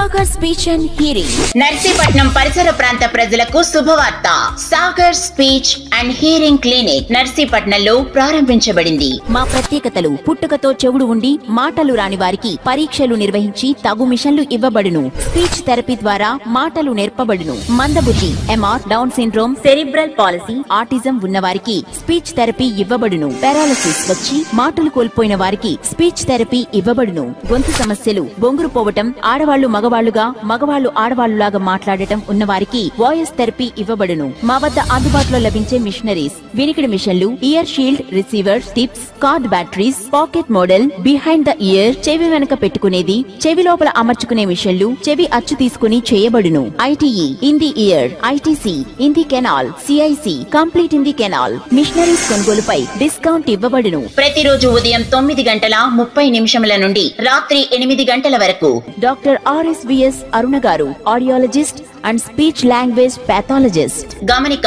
Sagar speech and hearing. Narsipatnam పరిసర ప్రాంత ప్రజలకు శుభవార్త. Sagar speech and hearing clinic నర్సీపట్నంలో ప్రారంభించబడింది. మా ప్రత్యేకతలు: పుట్టుకతో చెవుడు ఉండి మాటలు రాని వారికి పరీక్షలు నిర్వహించి తగు మిషన్లు ఇవ్వబడును. స్పీచ్ థెరపీ ద్వారా మాటలు నేర్పబడును. మందబుద్ధి, MR, down syndrome, cerebral palsy, autism ఉన్నవారికి స్పీచ్ థెరపీ ఇవ్వబడును. పారాలసిస్ వచ్చి మాటలు కోల్పోయిన వారికి స్పీచ్ థెరపీ ఇవ్వబడును. గొంతు సమస్యలు, బొంగురు పోవటం, ఆడవాళ్లు మగవాళ్లుగా, మగవాళ్లు ఆడవాళ్లులాగా మాట్లాడటం ఉన్నవారికి వాయిస్ థెరపీ ఇవ్వబడును. మా వద్ద అందుబాటులో లభించే మిషనరీస్: వినికిడి మిషన్లు, year shield receiver, tips, card batteries, pocket model, behind the year, చెవి వెనక పెట్టుకునేది, చెవి లోపల అమర్చుకునే మిషన్లు, చెవి అచ్చు తీసుకుని చేయబడును. ITE, in the year, ITC, in the canal, CIC, complete in the canal. Machineries కొనుగోలుపై డిస్కౌంట్ ఇవ్వబడును. ప్రతిరోజు ఉదయం 9:30 నుండి రాత్రి 8 గంటల వరకు డాక్టర్ ఆర్ఎస్విఎస్ అరుణ గారు, audiologist and speech language pathologist. గమనిక: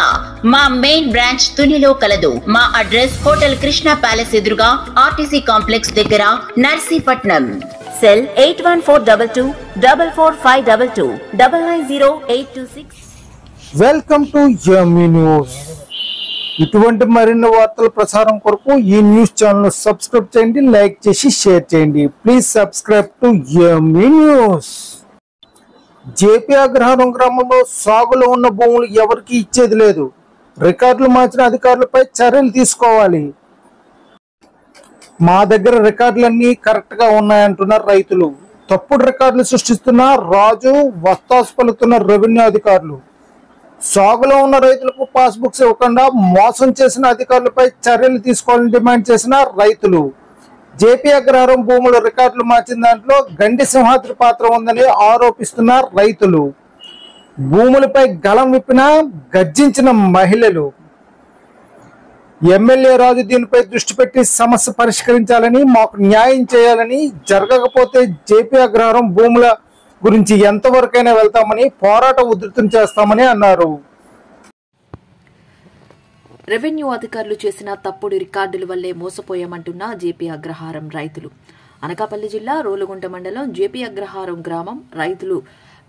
మా మెయిన్ బ్రాంచ్ తునిలో కలదు. మా అడ్రస్ హోటల్ కృష్ణ ప్యాలెస్ ఎదురుగా, ఆర్టీసీ కాంప్లెక్స్ దగ్గర, Narsipatnam. Cell 8142244522 990826. Welcome to yummy news. ఇటువంటి మరిన్ని వార్తల ప్రసారం కొరకు ఈ న్యూస్ ఛానల్ సబ్స్క్రైబ్ చేయండి, లైక్ చేసి షేర్ చేయండి. Please subscribe to yummy news. JP Agraharam గ్రామంలో సాగులో ఉన్న భూములు ఎవరికి ఇచ్చేది లేదు. రికార్డులు మార్చిన అధికారులపై చర్యలు తీసుకోవాలి. మా దగ్గర రికార్డులన్నీ కరెక్ట్ గా ఉన్నాయంటున్నారు రైతులు. తప్పుడు రికార్డులు సృష్టిస్తున్న రాజు, వస్తాసు పలుకుతున్న రెవెన్యూ అధికారులు. సాగులో ఉన్న రైతులకు పాస్బుక్స్ ఇవ్వకుండా మోసం చేసిన అధికారులపై చర్యలు తీసుకోవాలని డిమాండ్ చేసిన రైతులు. జేపీ అగ్రహారం భూముల రికార్డులు మార్చిన దాంట్లో గండి సింహాద్రి పాత్ర ఉందని ఆరోపిస్తున్న రైతులు. భూములపై గళం విప్పిన గర్జించిన మహిళలు. ఎమ్మెల్యే రాజు దీనిపై దృష్టి పెట్టి సమస్య పరిష్కరించాలని, మాకు న్యాయం చేయాలని, జరగకపోతే జేపీ అగ్రహారం భూముల గురించి ఎంతవరకైనా వెళ్తామని, పోరాటం ఉధృతం చేస్తామని అన్నారు. రెవెన్యూ అధికారులు చేసిన తప్పుడు రికార్డుల వల్లే మోసపోయామంటున్న జేపీ అగ్రహారం రైతులు. అనకాపల్లి జిల్లా రోలుగుంట మండలం జేపీ అగ్రహారం గ్రామం రైతులు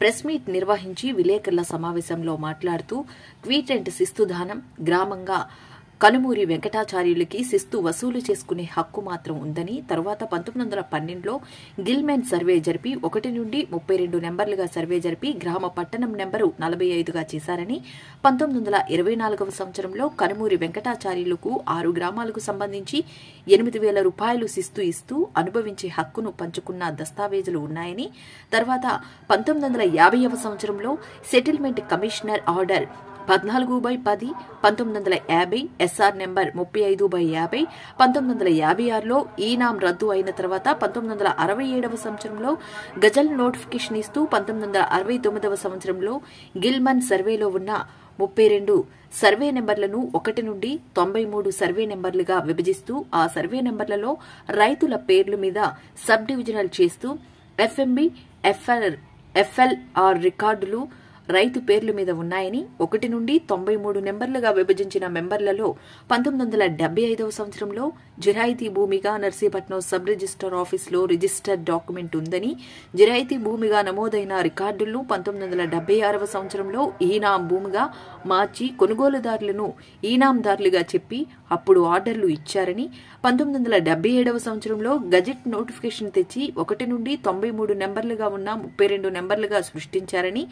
ప్రెస్ మీట్ నిర్వహించి విలేకరుల సమావేశంలో మాట్లాడుతూ క్వీటెంట్ శిస్తుదానం గ్రామంగా కనుమూరి వెంకటాచార్యులకి శిస్తు వసూలు చేసుకునే హక్కు మాత్రం ఉందని, తరువాత 1912లో గిల్మెన్ సర్వే జరిపి 1 నుండి 32 నెంబర్లుగా సర్వే జరిపి గ్రామ పట్టణం నెంబరు 45గా చేశారని, 1924వ సంవత్సరంలో కనుమూరి వెంకటాచార్యులకు 6 గ్రామాలకు సంబంధించి 8,000 రూపాయలు శిస్తు ఇస్తూ అనుభవించే హక్కును పంచుకున్న దస్తావేజులు ఉన్నాయని, తర్వాత 1950వ సంవత్సరంలో settlement commissioner order 14/10, 1950 SR number 35/50, 1956లో ఈనాం రద్దు అయిన తర్వాత 1967వ సంవత్సరంలో గజల్ నోటిఫికేషన్ ఇస్తూ 1969వ సంవత్సరంలో గిల్మన్ సర్వేలో ఉన్న 32 సర్వే నెంబర్లను 1 నుండి 93 సర్వే నెంబర్లుగా విభజిస్తూ ఆ సర్వే నెంబర్లలో రైతుల పేర్ల మీద సబ్ డివిజనల్ చేస్తూ ఎఫ్ఎంబి, ఎఫ్ఎల్ఆర్ రికార్డులు రైతు పేర్ల మీద ఉన్నాయని, 1 నుండి 93 నెంబర్లుగా విభజించిన మెంబర్లలో 1975వ సంవత్సరంలో జిరాయితీ భూమిగా నర్సీపట్నం సబ్ రిజిస్టర్ ఆఫీసులో రిజిస్టర్డ్ డాక్యుమెంట్ ఉందని, జిరాయితీ భూమిగా నమోదైన రికార్డులను 1976వ సంవత్సరంలో ఈనాం భూమిగా మార్చి కొనుగోలుదారులను ఈనాందారులుగా చెప్పి అప్పుడు ఆర్డర్లు ఇచ్చారని, 1977వ సంవత్సరంలో గజెట్ నోటిఫికేషన్ తెచ్చి 1 నుండి 93 నెంబర్లుగా ఉన్న 32 నెంబర్లుగా సృష్టించారని,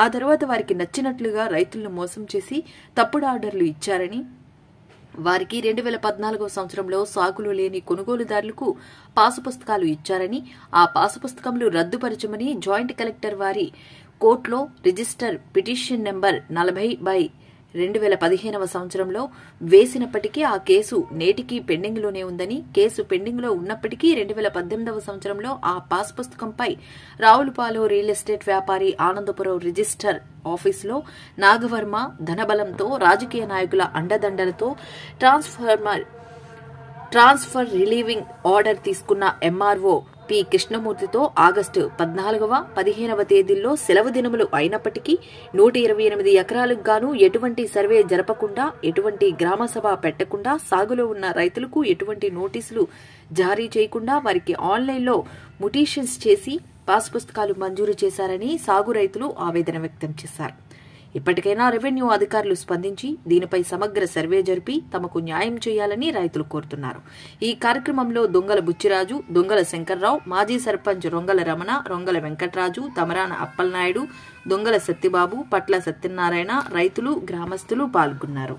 ఆ తర్వాత వారికి నచ్చినట్లుగా రైతులను మోసం చేసి తప్పుడు ఆర్డర్లు ఇచ్చారని, వారికి 2014వ సంవత్సరంలో సాగులో లేని కొనుగోలుదారులకు పాసు పుస్తకాలు ఇచ్చారని, ఆ పాసు పుస్తకములు రద్దుపరచమని జాయింట్ కలెక్టర్ వారి కోర్టులో రిజిస్టర్ పిటిషన్ నెంబర్ 40/2015వ సంవత్సరంలో వేసినప్పటికీ ఆ కేసు నేటికి పెండింగ్లోనే ఉందని, కేసు పెండింగ్లో ఉన్నప్పటికీ 2018వ సంవత్సరంలో ఆ పాస్ పుస్తకంపై రావులపాలెం రియల్ ఎస్టేట్ వ్యాపారి ఆనందపురం రిజిస్టర్ ఆఫీసులో నాగవర్మ ధనబలంతో, రాజకీయ నాయకుల అండదండలతో ట్రాన్స్ఫర్ రిలీవింగ్ ఆర్డర్ తీసుకున్న ఎంఆర్ఓ పి కృష్ణమూర్తితో ఆగస్టు 14వ, 15వ తేదీల్లో సెలవు దినములు అయినప్పటికీ 128 ఎకరాలకు గాను ఎటువంటి సర్వే జరపకుండా, ఎటువంటి గ్రామసభ పెట్టకుండా, సాగులో ఉన్న రైతులకు ఎటువంటి నోటీసులు జారీ చేయకుండా వారికి ఆన్లైన్లో ముటీషన్స్ చేసి పాస్ పుస్తకాలు మంజూరు చేశారని సాగు రైతులు ఆవేదన వ్యక్తం చేశారు. ఇప్పటికైనా రెవెన్యూ అధికారులు స్పందించి దీనిపై సమగ్ర సర్వే జరిపి తమకు న్యాయం చేయాలని రైతులు కోరుతున్నారు. ఈ కార్యక్రమంలో దొంగల బుచ్చిరాజు, దొంగల శంకర్రావు, మాజీ సర్పంచ్ రొంగల రమణ, రొంగల వెంకట్రాజు, తమరాన అప్పలనాయుడు, దొంగల సత్యబాబు, పట్ల సత్యనారాయణ, రైతులు, గ్రామస్తులు పాల్గొన్నారు.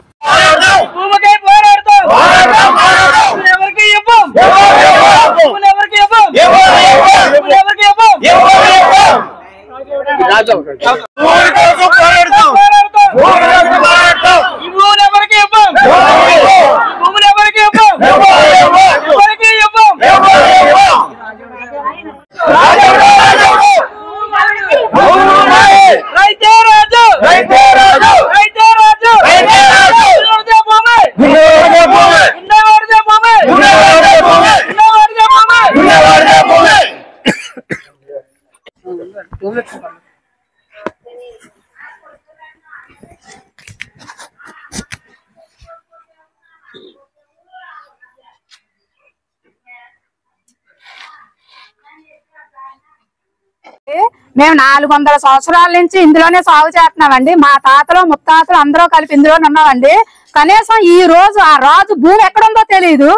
మేము 400 సంవత్సరాల నుంచి ఇందులోనే సాగు చేస్తున్నామండి. మా తాతలు ముత్తాతలు అందరూ కలిపి ఇందులోనే ఉన్నామండి. కనీసం ఈ రోజు ఆ రాజు భూమి ఎక్కడుందో తెలియదు.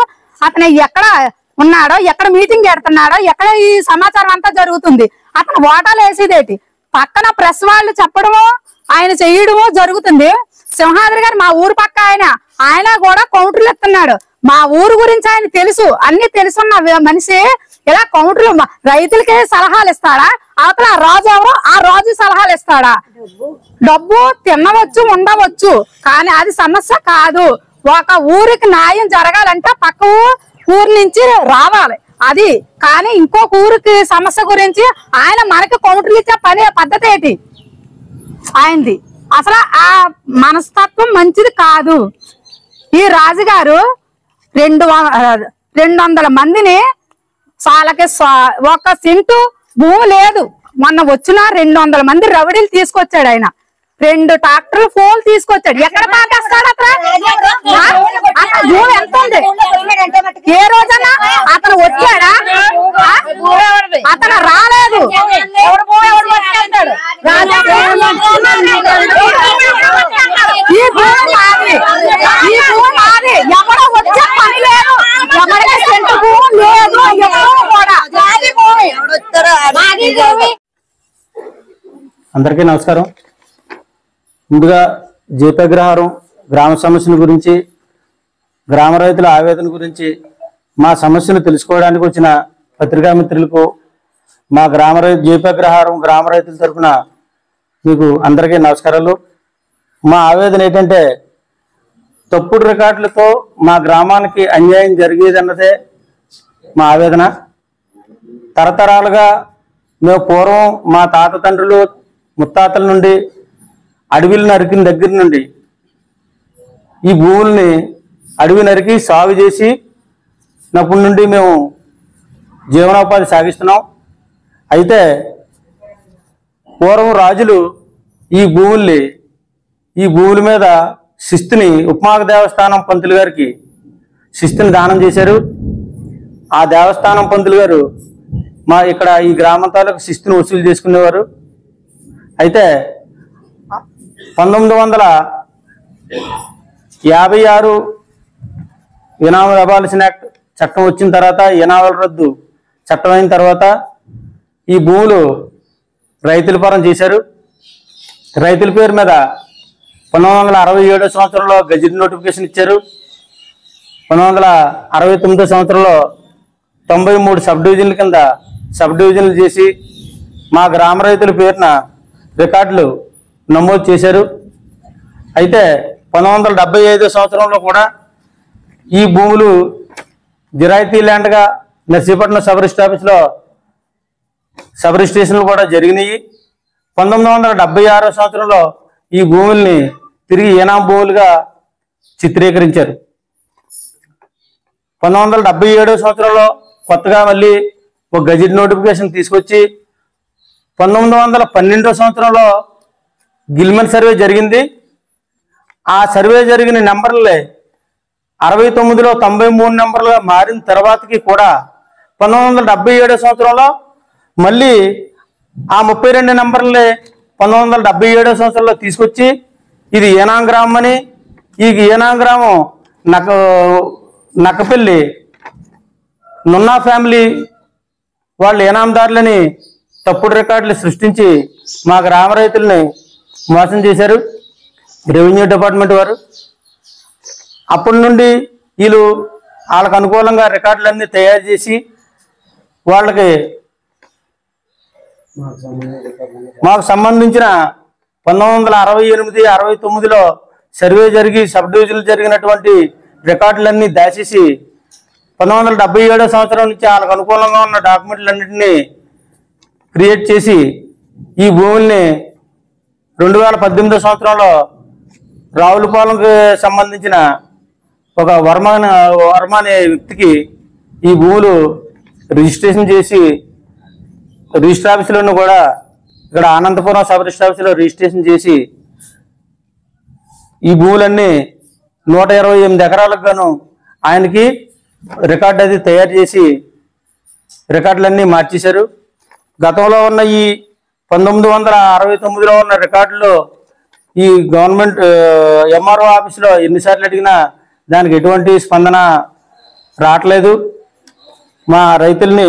అతను ఎక్కడ ఉన్నాడో, ఎక్కడ మీటింగ్ పెడుతున్నాడో, ఎక్కడ ఈ సమాచారం అంతా జరుగుతుంది. అతను ఓటాలు వేసేదేటి పక్కన ప్రెస్ వాళ్ళు చెప్పడము, ఆయన చేయడము జరుగుతుంది. సింహాద్రి గారు మా ఊరు పక్క ఆయన కూడా కౌంటర్లు ఇస్తున్నాడు. మా ఊరు గురించి ఆయన తెలుసు, అన్ని తెలుసున్న మనిషి ఇలా కౌంటర్లు రైతులకి సలహాలు ఇస్తాడా? అవతల రాజు ఎవరో ఆ రాజు సలహాలు ఇస్తాడా? డబ్బు తినవచ్చు, ఉండవచ్చు, కానీ అది సమస్య కాదు. ఒక ఊరికి న్యాయం జరగాలంటే పక్క ఊరు నుంచి రావాలి అది. కానీ ఇంకొక ఊరికి సమస్య గురించి ఆయన మనకి కౌంటర్లు ఇచ్చే పద్ధతి ఏంటి ఆయనది? అసలు ఆ మనస్తత్వం మంచిది కాదు. ఈ రాజుగారు 200 మందిని వాళ్ళకి ఒక సెంటు భూమి లేదు. మొన్న వచ్చిన 200 మంది రౌడీలు తీసుకొచ్చాడు ఆయన. 2 ట్రాక్టర్లు ఫోన్లు తీసుకొచ్చాడు. ఎక్కడ పాకేస్తాడు అతను? భూమి ఎంత ఉంది? ఏ రోజన్నా అతను వచ్చాడా? అతను రాలేదు. ఈ భూమి మాది, ఈ భూమి మాది. ఎవరో వచ్చే పని లేదు, ఎవరికి సెంటు భూమి లేదు. ఎవరో కూడా అందరికీ నమస్కారం. ముందుగా జేపీ అగ్రహారం గ్రామ సమస్యల గురించి, గ్రామ రైతుల ఆవేదన గురించి, మా సమస్యను తెలుసుకోవడానికి వచ్చిన పత్రికా మిత్రులకు, మా జేపీ అగ్రహారం గ్రామ రైతుల తరఫున మీకు అందరికీ నమస్కారాలు. మా ఆవేదన ఏంటంటే, తప్పుడు రికార్డులతో మా గ్రామానికి అన్యాయం జరిగేదన్నదే మా ఆవేదన. తరతరాలుగా మేము పూర్వం మా తాత తండ్రులు ముత్తాతల నుండి అడవిలు నరికిన దగ్గర నుండి ఈ భూముల్ని అడవి నరికి సాగు చేసి నప్పటి నుండి మేము జీవనోపాధి సాగిస్తున్నాం. అయితే పూర్వం రాజులు ఈ భూముల మీద శిస్తుని ఉప్మాక దేవస్థానం పంతులు గారికి శిస్తుని దానం చేశారు. ఆ దేవస్థానం పంతులు గారు మా ఇక్కడ ఈ గ్రామం తాలూకు శిస్తుని వసూలు చేసుకునేవారు. అయితే 1956 ఇనాముల అబాలిషన్ యాక్ట్ చట్టం వచ్చిన తర్వాత, ఇనాముల రద్దు చట్టం అయిన తర్వాత ఈ భూములు రైతుల పరం చేశారు. రైతుల పేరు మీద 1967 సంవత్సరంలో గెజిట్ నోటిఫికేషన్ ఇచ్చారు. 1969 సంవత్సరంలో 93 సబ్ డివిజన్ల కింద సబ్ డివిజన్లు చేసి మా గ్రామ రైతుల పేరున రికార్డులు నమోదు చేశారు. అయితే 1975 సంవత్సరంలో కూడా ఈ భూములు జిరాయితీ ల్యాండ్గా నర్సీపట్నం సబ్ రిజిస్టర్ ఆఫీస్లో సబ్ రిజిస్ట్రేషన్లు కూడా జరిగినాయి. 1976 సంవత్సరంలో ఈ భూముల్ని తిరిగి ఏనాం భూములుగా చిత్రీకరించారు. 1977 సంవత్సరంలో కొత్తగా మళ్ళీ ఒక గెజిట్ నోటిఫికేషన్ తీసుకొచ్చి 1912 సంవత్సరంలో గిల్మన్ సర్వే జరిగింది. ఆ సర్వే జరిగిన నెంబర్లే 69లో 93 నెంబర్లుగా మారిన తర్వాతకి కూడా 1977 సంవత్సరంలో మళ్ళీ ఆ 32 నెంబర్లే 1977 సంవత్సరంలో తీసుకొచ్చి ఇది ఏనాం గ్రామం అని, ఈ ఏనాం గ్రామం నక్కపల్లి నున్నా ఫ్యామిలీ వాళ్ళు ఏనాందారులని తప్పుడు రికార్డులు సృష్టించి మా గ్రామ రైతుల్ని మోసం చేశారు రెవెన్యూ డిపార్ట్మెంట్ వారు. అప్పటి నుండి వీళ్ళు వాళ్ళకు అనుకూలంగా రికార్డులన్నీ తయారు చేసి వాళ్ళకి మాకు సంబంధించిన 1968, 69లో సర్వే జరిగి సబ్ డివిజన్లు జరిగినటువంటి రికార్డులన్నీ దాచేసి 1977 సంవత్సరం నుంచి వాళ్ళకు అనుకూలంగా ఉన్న డాక్యుమెంట్లన్నింటినీ క్రియేట్ చేసి ఈ భూముల్ని 2018 సంవత్సరంలో రావులపాలెంకి సంబంధించిన ఒక వర్మ అనే వ్యక్తికి ఈ భూములు రిజిస్ట్రేషన్ చేసి రిజిస్టర్ ఆఫీసులను కూడా ఇక్కడ అనంతపురం సబ్ రిజిస్టర్ ఆఫీసులో రిజిస్ట్రేషన్ చేసి ఈ భూములన్నీ 128 ఎకరాలకు గాను ఆయనకి రికార్డు అది తయారు చేసి రికార్డులన్నీ మార్చేశారు. గతంలో ఉన్న ఈ 1969లో ఉన్న రికార్డులో ఈ గవర్నమెంట్ ఎంఆర్ఓ ఆఫీసులో ఎన్నిసార్లు అడిగినా దానికి ఎటువంటి స్పందన రావట్లేదు. మా రైతుల్ని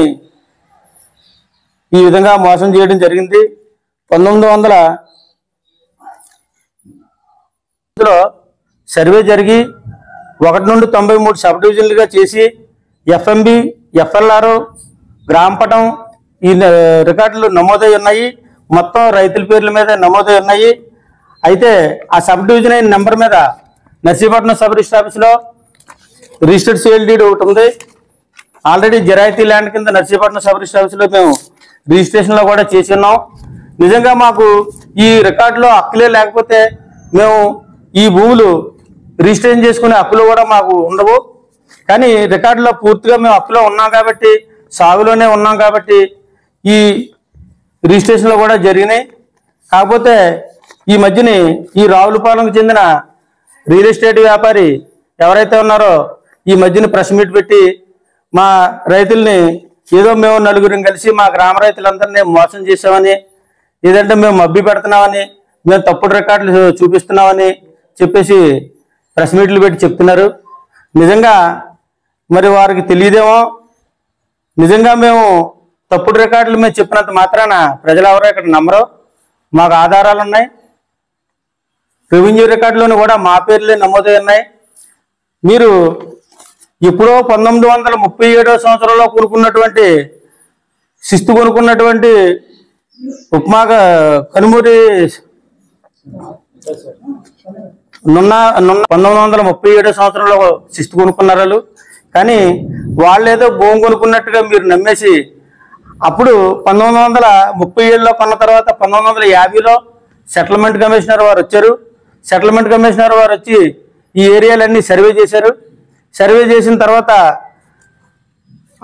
ఈ విధంగా మోసం చేయడం జరిగింది. 1900లో సర్వే జరిగి 1 నుండి 93 సబ్ డివిజన్లుగా చేసి ఎఫ్ఎంబి, ఎఫ్ఎల్ఆర్, గ్రామపటం ఈ రికార్డులు నమోదై ఉన్నాయి. మొత్తం రైతుల పేర్ల మీద నమోదై ఉన్నాయి. అయితే ఆ సబ్ డివిజన్ అయిన నెంబర్ మీద నర్సీపట్నం సబ్ రిజిస్టర్ ఆఫీసులో రిజిస్టర్డ్ సేల్ డీడ్ ఒకటి ఉంది. ఆల్రెడీ జరాయితీ ల్యాండ్ కింద నర్సీపట్నం సబ్ రిజిస్టర్ ఆఫీసులో మేము రిజిస్ట్రేషన్లో కూడా చేసి ఉన్నాం. నిజంగా మాకు ఈ రికార్డులో హక్కులే లేకపోతే మేము ఈ భూములు రిజిస్ట్రేషన్ చేసుకునే హక్కులు కూడా మాకు ఉండవు. కానీ రికార్డులో పూర్తిగా మేము హక్కులో ఉన్నాం కాబట్టి, సాగులోనే ఉన్నాం కాబట్టి ఈ రిజిస్ట్రేషన్లో కూడా జరిగినాయి. కాకపోతే ఈ మధ్యని ఈ రావులపాలెంకు చెందిన రియల్ ఎస్టేట్ వ్యాపారి ఎవరైతే ఉన్నారో ఈ మధ్యన ప్రెస్ మీట్ పెట్టి మా రైతుల్ని ఏదో మేము నలుగురిని కలిసి మా గ్రామ రైతులందరినీ మోసం చేసామని, ఏదంటే మేము మబ్బి పెడుతున్నామని, మేము తప్పుడు రికార్డులు చూపిస్తున్నామని చెప్పేసి ప్రెస్ మీట్లు పెట్టి చెప్తున్నారు. నిజంగా మరి వారికి తెలియదేమో. నిజంగా మేము తప్పుడు రికార్డులు మేము చెప్పినంత మాత్రాన ప్రజలు ఎవరో ఇక్కడ నమ్మరు. మాకు ఆధారాలు ఉన్నాయి. రెవెన్యూ రికార్డులోని కూడా మా పేర్లే నమోదై ఉన్నాయి. మీరు ఎప్పుడో 1937 సంవత్సరంలో కొనుక్కున్నటువంటి శిస్తు కొనుక్కున్నటువంటి ఉప్మా కనుమూరి నున్న 1937 సంవత్సరంలో శిస్తు కొనుక్కున్నారు. కానీ వాళ్ళేదో భూమి కొనుక్కున్నట్టుగా మీరు నమ్మేసి అప్పుడు 1937లో కొన్న తర్వాత 1950లో సెటిల్మెంట్ కమిషనర్ వారు వచ్చారు. సెటిల్మెంట్ కమిషనర్ వారు వచ్చి ఈ ఏరియాలన్నీ సర్వే చేశారు. సర్వే చేసిన తర్వాత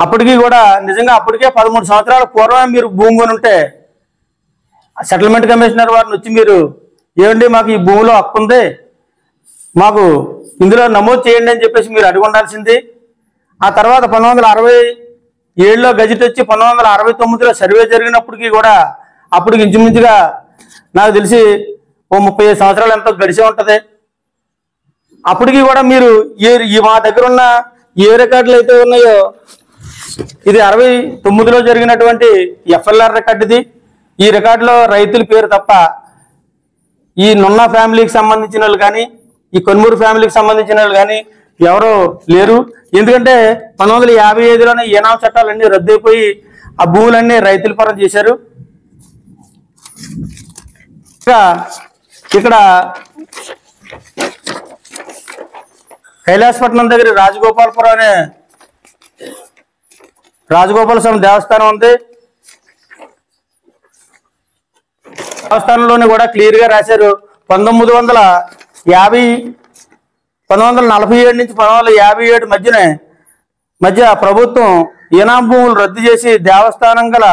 అప్పటికి కూడా నిజంగా అప్పటికే 13 సంవత్సరాల పూర్వమే మీరు భూమి కొని ఉంటే సెటిల్మెంట్ కమిషనర్ వారిని వచ్చి మీరు ఏమండి మాకు ఈ భూమిలో హక్కు ఉంది, మాకు ఇందులో నమోదు చేయండి అని చెప్పేసి మీరు అడిగి ఉండాల్సింది. ఆ తర్వాత 1967లో గజెట్ వచ్చి 1969లో సర్వే జరిగినప్పటికీ కూడా అప్పటికి ఇంచుమించుగా నాకు తెలిసి ఓ 35 సంవత్సరాలు ఎంతో గడిచే ఉంటుంది. అప్పటికి కూడా మీరు మా దగ్గర ఉన్న ఏ రికార్డులు అయితే ఉన్నాయో ఇది 69లో జరిగినటువంటి ఎఫ్ఎల్ఆర్ రికార్డు ఇది. ఈ రికార్డులో రైతుల పేరు తప్ప ఈ నున్నా ఫ్యామిలీకి సంబంధించిన వాళ్ళు కానీ ఈ కొన్మూరు ఫ్యామిలీకి సంబంధించిన వాళ్ళు కానీ ఎవరో లేరు. ఎందుకంటే 1955లోనే ఏనాం చట్టాలన్నీ రద్దయిపోయి ఆ భూములన్నీ రైతుల పరం చేశారు. ఇక్కడ కైలాసపట్నం దగ్గర రాజగోపాలపురం అనే రాజగోపాల స్వామి దేవస్థానం ఉంది. దేవస్థానంలోనే కూడా క్లియర్ గా రాశారు 1947 నుంచి 1957 మధ్య ప్రభుత్వం ఈనాం భూములు రద్దు చేసి దేవస్థానం గల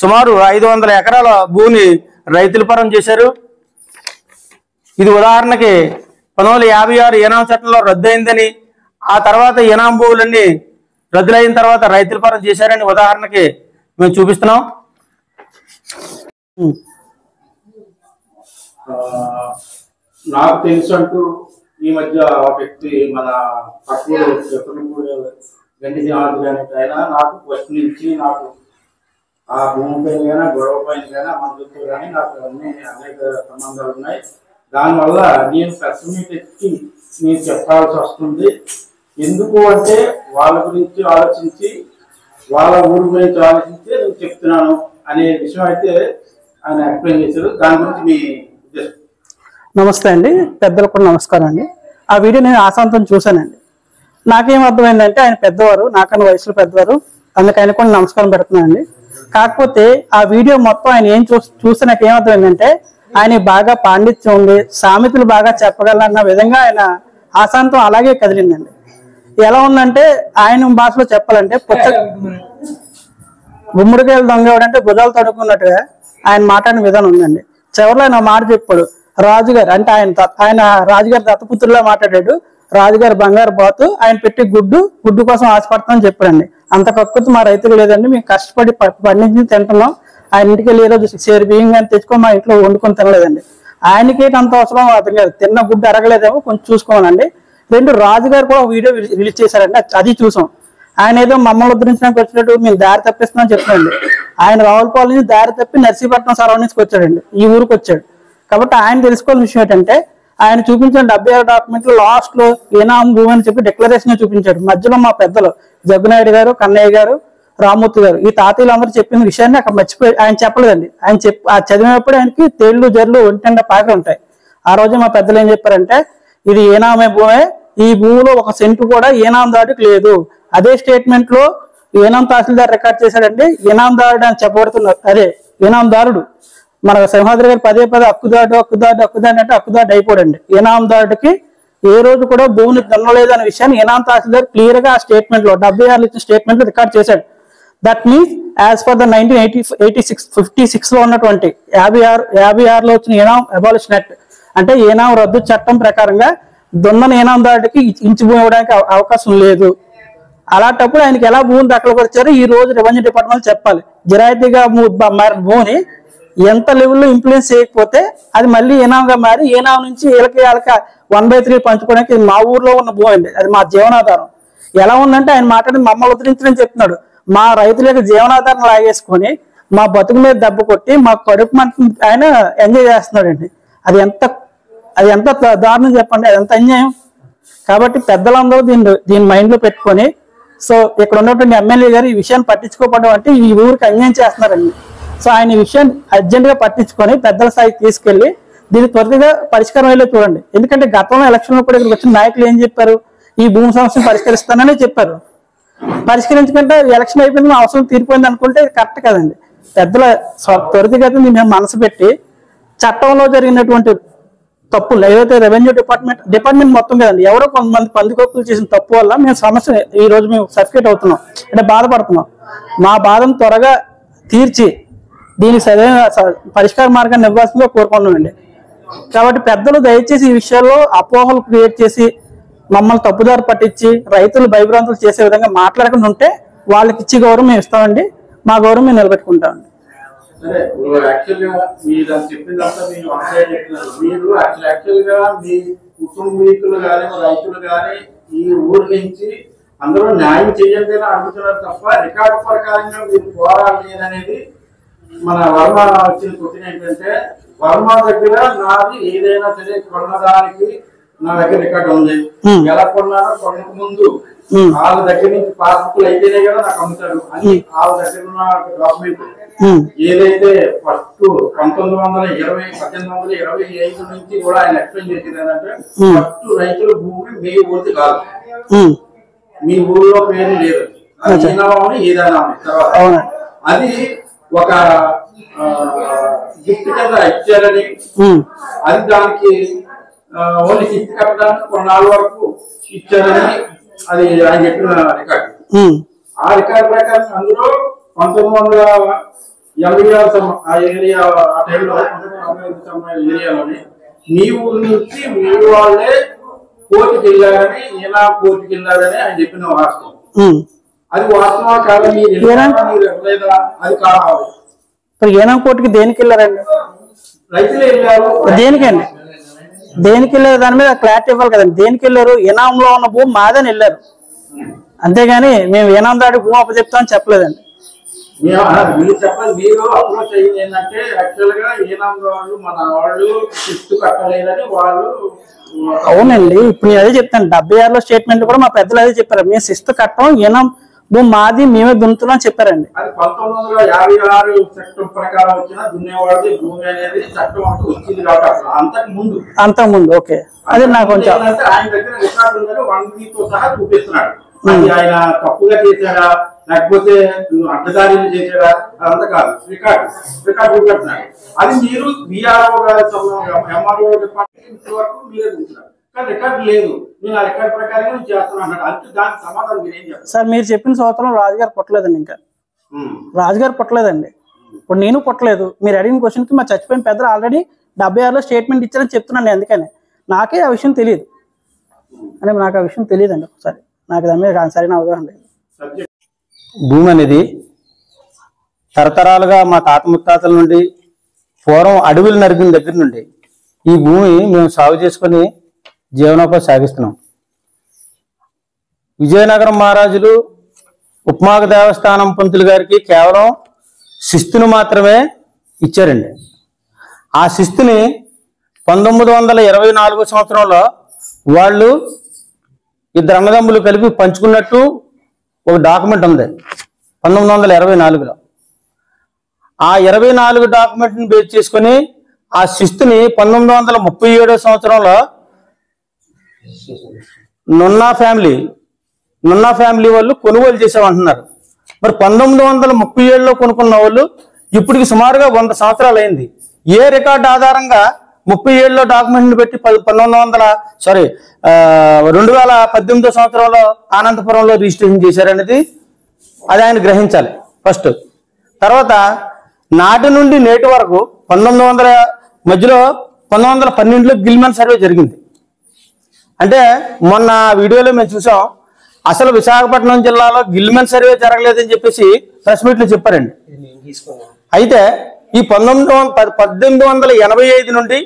సుమారు 500 ఎకరాల భూమిని రైతుల పరం చేశారు. ఇది ఉదాహరణకి 1956 ఈనాం చట్టంలో రద్దయిందని, ఆ తర్వాత ఈనాం భూములన్నీ రద్దులైన తర్వాత రైతుల పరం చేశారని ఉదాహరణకి మేము చూపిస్తున్నాం. నాకు తెలుసు అంటూ ఈ మధ్య వ్యక్తి మన పక్కూరు గండి జనార్దన్ అనే ఆయన నాకు ఫస్ట్ నుంచి నాకు ఆ భూమి పైన కానీ గొడవ పైన కానీ మందులతో కానీ నాకు అనేక సంబంధాలు ఉన్నాయి. దానివల్ల నేను ప్రెస్ మీట్ ఎత్తి నేను చెప్పాల్సి వస్తుంది. ఎందుకు అంటే వాళ్ళ గురించి ఆలోచించి వాళ్ళ ఊరి గురించి ఆలోచించి నేను చెప్తున్నాను అనే విషయం అయితే ఆయన ఎక్స్ప్లెయిన్ చేశారు. దాని గురించి మీ ఉద్దేశం. నమస్తే అండి, పెద్దలకు కూడా నమస్కారం అండి. ఆ వీడియో నేను ఆశాంతం చూశానండి. నాకేం అర్థమైందంటే ఆయన పెద్దవారు, నాకన్నా వయసులో పెద్దవారు, అందుకు ఆయన కూడా నమస్కారం పెడుతున్నానండి. కాకపోతే ఆ వీడియో మొత్తం ఆయన ఏం చూస్తే నాకు ఏమర్థమైందంటే ఆయన బాగా పాండిత్యం ఉంది, సామెతలు బాగా చెప్పగలన్న విధంగా ఆయన ఆశాంతం అలాగే కదిలిందండి. ఎలా ఉందంటే ఆయన భాషలో చెప్పాలంటే గుమ్మడికాయలు దొంగవాడంటే భుజాలు తడుకున్నట్టుగా ఆయన మాట్లాడిన విధానం ఉందండి. చివరిలో ఆయన మాట చెప్పాడు, రాజుగారు అంటే ఆయన రాజుగారి దత్తపుత్రులా మాట్లాడాడు. రాజుగారు బంగారు బాతు, ఆయన పెట్టి గుడ్డు కోసం ఆశపడతామని చెప్పాడండి. అంత కక్కుతు మా రైతులు లేదండి, మేము కష్టపడి పండించి తింటున్నాం. ఆయన ఇంటికి వెళ్ళి ఈరోజు సేరు బియ్యం కానీ తెచ్చుకొని మా ఇంట్లో వండుకొని తినలేదండి. ఆయనకి అంత అవసరం అర్థం కాదు, తిన్న గుడ్డు అరగలేదేమో కొంచెం చూసుకోవాలండి. రెండు రాజుగారు కూడా వీడియో రిలీజ్ చేశారండి, అది చూసాం. ఆయన ఏదో మమ్మల్ని ఉద్ధరించడానికి వచ్చినట్టు మేము దారి తప్పిస్తున్నాం చెప్పండి. ఆయన రావులపాలెం నుంచి దారి తప్పి నర్సీపట్నం సరౌండింగ్స్కి వచ్చాడండి, ఈ ఊరికి వచ్చాడు. కాబట్టి ఆయన తెలుసుకోవాల్సిన విషయం ఏంటంటే ఆయన చూపించిన 76 డాక్యుమెంట్లు లాస్ట్ లో ఏనాం భూమి అని చెప్పి డిక్లరేషన్ చూపించాడు. మధ్యలో మా పెద్దలు జగ్గునాయుడు గారు, కన్నయ్య గారు, రామూర్తి గారు, ఈ తాతయ్యలు అందరూ చెప్పిన విషయాన్ని అక్కడ మర్చిపోయి ఆయన చెప్పలేదండి. ఆయన చదివినప్పుడు ఆయనకి తేళ్లు జర్లు ఒంటెండ పాకలు ఉంటాయి. ఆ రోజు మా పెద్దలు ఏం చెప్పారంటే ఇది ఏనామే భూమే, ఈ భూమిలో 1 సెంటు కూడా ఏనాం దాటికి లేదు. అదే స్టేట్మెంట్ లో ఏనాం తహసీల్దార్ రికార్డ్ చేశాడండి. ఏనాందారుడు అని చెప్పబడుతున్నారు, అదే ఏనాందారుడు. మన సింహాద్రి గారు పదే హక్కుదాడు అంటే హక్కుదాడు అయిపోడండి. ఏనాందారుడికి ఏ రోజు కూడా భూమిని దున్నలేదు అనే విషయాన్ని ఏనాం తహసీల్దార్ క్లియర్ గా ఆ స్టేట్మెంట్ లో 76 ఇచ్చిన స్టేట్మెంట్ లో రికార్డ్ చేశాడు. That means as per the 1956 లో ఉన్నటువంటి 56లో వచ్చిన ఏనాం అబాలిషన్ యాక్ట్ అంటే ఏనాం రద్దు చట్టం ప్రకారంగా దున్నని ఏనాందారుడికి ఇంచు భూమి ఇవ్వడానికి అవకాశం లేదు. అలాంటప్పుడు ఆయనకి ఎలా భూమిని దక్కలపరిచారో ఈ రోజు రెవెన్యూ డిపార్ట్మెంట్ చెప్పాలి. జిరాయితీగా మారిన భూమిని ఎంత లెవెల్లో ఇంప్లిమెంట్ చేయకపోతే అది మళ్ళీ ఏనాంగా మారి ఏనాం నుంచి వీళ్ళకి 1/3 పంచుకోవడానికి మా ఊర్లో ఉన్న భూమి అండి, అది మా జీవనాధారం. ఎలా ఉందంటే ఆయన మాట్లాడి మమ్మల్ని ఉద్ధరించడం చెప్తున్నాడు. మా రైతుల యొక్క జీవనాధారం లాగేసుకొని మా బతుకు మీద దెబ్బ కొట్టి మా కడుపు మంట ఆయన ఎంజాయ్ చేస్తున్నాడండి. అది ఎంత దారుణం చెప్పండి, అది ఎంత అన్యాయం. కాబట్టి పెద్దలందరూ దీన్ని మైండ్ లో పెట్టుకొని సో ఇక్కడ ఉన్నటువంటి ఎమ్మెల్యే గారు ఈ విషయాన్ని పట్టించుకోవడం అంటే ఈ ఊరికి అన్యాయం చేస్తున్నారండి. సో ఆయన ఈ విషయాన్ని అర్జెంట్ గా పట్టించుకొని పెద్దల స్థాయికి తీసుకెళ్లి దీన్ని త్వరగా పరిష్కారం అయ్యేలా చూడండి. ఎందుకంటే గతంలో ఎలక్షన్ లో కూడా ఇక్కడికి వచ్చిన నాయకులు ఏం చెప్పారు, ఈ భూమి సమస్యను పరిష్కరిస్తానని చెప్పారు. పరిష్కరించుకుంటే ఎలక్షన్ అయిపోయింది, మా అవసరం తీరిపోయింది అనుకుంటే కరెక్ట్ కదండి. పెద్దల త్వరితగతిని మేము మనసు పెట్టి చట్టంలో జరిగినటువంటి తప్పులు ఏదైతే రెవెన్యూ డిపార్ట్మెంట్ మొత్తం కదండి, ఎవరో కొంతమంది పందికొక్కులు చేసిన తప్పు వల్ల మేము సమస్య ఈ రోజు మేము సర్టిఫికేట్ అవుతున్నాం అంటే బాధపడుతున్నాం. మా బాధను త్వరగా తీర్చి దీనికి సరైన పరిష్కార మార్గాన్ని ఇవ్వాల్సిందిగా కోరుకుంటున్నామండి. కాబట్టి పెద్దలు దయచేసి ఈ విషయాల్లో అపోహలు క్రియేట్ చేసి మమ్మల్ని తప్పుదారి పట్టించి రైతులు భయభ్రాంతులు చేసే విధంగా మాట్లాడకుండా ఉంటే వాళ్ళకి ఇచ్చి గౌరవం మేము ఇస్తామండి, మా గౌరవం మేము నిలబెట్టుకుంటామండి. సరే, యాక్చువల్గా మీరు చెప్పిందంతా మీరు చెప్తున్నారు. మీరు యాక్చువల్గా మీ కుటుంబీకులు కానీ రైతులు కానీ ఈ ఊరి నుంచి అందరూ న్యాయం చేయండి అని అడుగుతున్నారు తప్ప రికార్డు ప్రకారంగా మీరు పోరాడలేదు అనేది మన వర్మ వచ్చిన క్వశ్చన్ ఏంటంటే వర్మ దగ్గర నాది ఏదైనా సరే కొన్నదానికి నా దగ్గర రికార్డు ఉంది, ఎలా కొన్నానో కొనక ముందు వాళ్ళ దగ్గర నుంచి పాస్బుక్లు అయితేనే కదా నాకు అమ్ముతారు అని వాళ్ళ దగ్గర ఉన్న డాక్యుమెంట్ ఏదైతే ఫస్ట్ 1825 నుంచి కూడా ఆయన ఎక్స్ప్లెయిన్ చేసేది ఏంటంటే ఫస్ట్ రైతుల భూమి మీ ఊరిది కాదు, మీ ఊరిలో పేరు లేదు, ఏదైనా తర్వాత అది ఒక గిఫ్ట్ కింద ఇచ్చారని, అది దానికి ఓన్లీ గిఫ్ట్ కట్టడానికి కొన్నాళ్ళ వరకు ఇచ్చారని అది ఆయన చెప్పిన రికార్డు. ఆ రికార్డు ప్రకారం అందులో 1986 ఆ ఏరియా ఆ టైంలో 1985 ఏరియాలోని మీ ఊరి నుంచి మీ వాళ్ళే కోర్టుకి వెళ్ళారని ఈయన కోర్టుకి వెళ్ళారని ఆయన చెప్పిన వాస్తవం. అది వాస్తవం కాదు, మీరు అది కావాలి. ఇప్పుడు ఏనాం కోర్టుకి దేనికి వెళ్ళారండి? రైతులే వెళ్ళారు. దేనికండి? దేనికి వెళ్ళారు? దాని మీద క్లారిటీ ఇవ్వాలి కదండి. దేనికి వెళ్ళారు? ఏనాంలో ఉన్న భూమి మాదని వెళ్ళారు, అంతేగాని మేము ఏనాం దాటి భూమి అప్పచెప్తామని చెప్పలేదండి. మీరు చెప్పండి, మీరు అప్రోచ్ అయ్యింది ఏంటంటే యాక్చువల్ గా ఏనాం వాళ్ళు మన వాళ్ళు శిస్తు కట్టలేదని వాళ్ళు. అవునండి, ఇప్పుడు నేను అదే చెప్తాను. 76లో స్టేట్మెంట్ కూడా మా పెద్దలు అదే చెప్పారు, మేము శిస్తు కట్టం, ఏనాం భూమి మాది, మేమే దున్నుతున్నాం చెప్పారండి. అది 1956 చట్టం ప్రకారం వచ్చిన దున్నేవాడి భూమి అనేది చట్టం అంటూ వచ్చింది కాబట్టి అంతకు ముందు ఓకే. అదే నాకు కొంచెం ఆయన దగ్గర రికార్డు ఉందని 1 వీక్ తో సహా చూపిస్తున్నాడు. అది ఆయన తప్పుగా చేశాడా లేకపోతే అడ్డదారీలు చేశాడా అదంతా కాదు, రికార్డు చూపెడుతున్నాడు. అది మీరు విఆర్ఓ గారి ఎంఆర్ఓ డిపార్ట్మెంట్ వరకు మీరే చూస్తున్నారు, కానీ రికార్డు లేదు. నేను ఆ రికార్డు ప్రకారం నేను చేస్తున్నాను అంటే దానికి సమాధానం మీరు ఏం చెప్తారు? సార్ మీరు చెప్పిన సంవత్సరం రాజుగారు పుట్టలేదండి, ఇంకా రాజుగారు పుట్టలేదండి. ఇప్పుడు నేను పుట్టలేదు. మీరు అడిగిన క్వశ్చన్ కి మా చచ్చిపోయిన పెద్దలు ఆల్రెడీ 76లో స్టేట్మెంట్ ఇచ్చారని చెప్తున్నాను. అందుకని నాకే ఆ విషయం తెలియదు, అంటే నాకు ఆ విషయం తెలియదండి. ఒకసారి నాకు దాని మీద సరైన అవగాహన లేదు. భూమి అనేది తరతరాలుగా మా తాత ముత్తాతల నుండి పూర్వం అడవులు నరికిన దగ్గర నుండి ఈ భూమి మేము సాగు చేసుకుని జీవనోపాధి సాగిస్తున్నాం. విజయనగరం మహారాజులు ఉప్మాక దేవస్థానం పంతులు గారికి కేవలం శిస్తును మాత్రమే ఇచ్చారండి. ఆ శిస్తుని 1924 సంవత్సరంలో వాళ్ళు ఇద్దరు అన్నదమ్ములు కలిపి పంచుకున్నట్టు ఒక డాక్యుమెంట్ ఉంది 1924లో. ఆ 24 డాక్యుమెంట్ని బేస్ చేసుకుని ఆ శిస్తుని 1937 సంవత్సరంలో నున్నా ఫ్యామిలీ వాళ్ళు కొనుగోలు చేసామంటున్నారు. మరి 1937లో కొనుక్కున్న వాళ్ళు ఇప్పటికి సుమారుగా 100 సంవత్సరాలు అయింది. ఏ రికార్డు ఆధారంగా 37లో డాక్యుమెంట్ని పెట్టి 2018 సంవత్సరంలో అనంతపురంలో రిజిస్ట్రేషన్ చేశారనేది అది ఆయన గ్రహించాలి ఫస్ట్. తర్వాత నాటి నుండి నేటి వరకు 1900 మధ్యలో 1912లో గిల్మన్ సర్వే జరిగింది. అంటే మొన్న వీడియోలో మేము చూసాం, అసలు విశాఖపట్నం జిల్లాలో గిల్మన్ సర్వే జరగలేదని చెప్పేసి ప్రెస్ మీట్లు చెప్పారండి. అయితే ఈ 1885 నుండి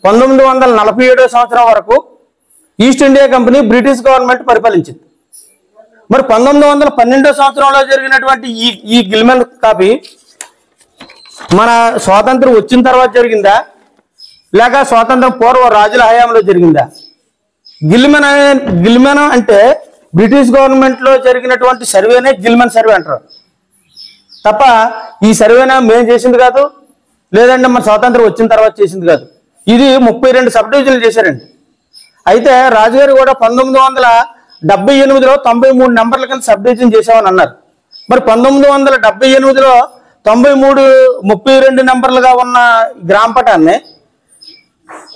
1947 సంవత్సరం వరకు East India Company British government పరిపాలించింది. మరి 1912 సంవత్సరంలో జరిగినటువంటి ఈ గిల్మన్ కాపీ మన స్వాతంత్రం వచ్చిన తర్వాత జరిగిందా లేక స్వాతంత్రం పూర్వ రాజుల హయాంలో జరిగిందా? గిల్మన్ అంటే బ్రిటిష్ గవర్నమెంట్ లో జరిగినటువంటి సర్వేనే గిల్మన్ సర్వే అంటారు తప్ప ఈ సర్వేనా మేము చేసింది కాదు, లేదంటే మన స్వాతంత్రం వచ్చిన తర్వాత చేసింది కాదు. ఇది 32 సబ్ డివిజన్లు చేశారండి. అయితే రాజుగారు కూడా 1978లో 93 నెంబర్ల కింద సబ్ డివిజన్ చేసామని అన్నారు. మరి 1978లో 32 నెంబర్లుగా ఉన్న గ్రామ పటాన్ని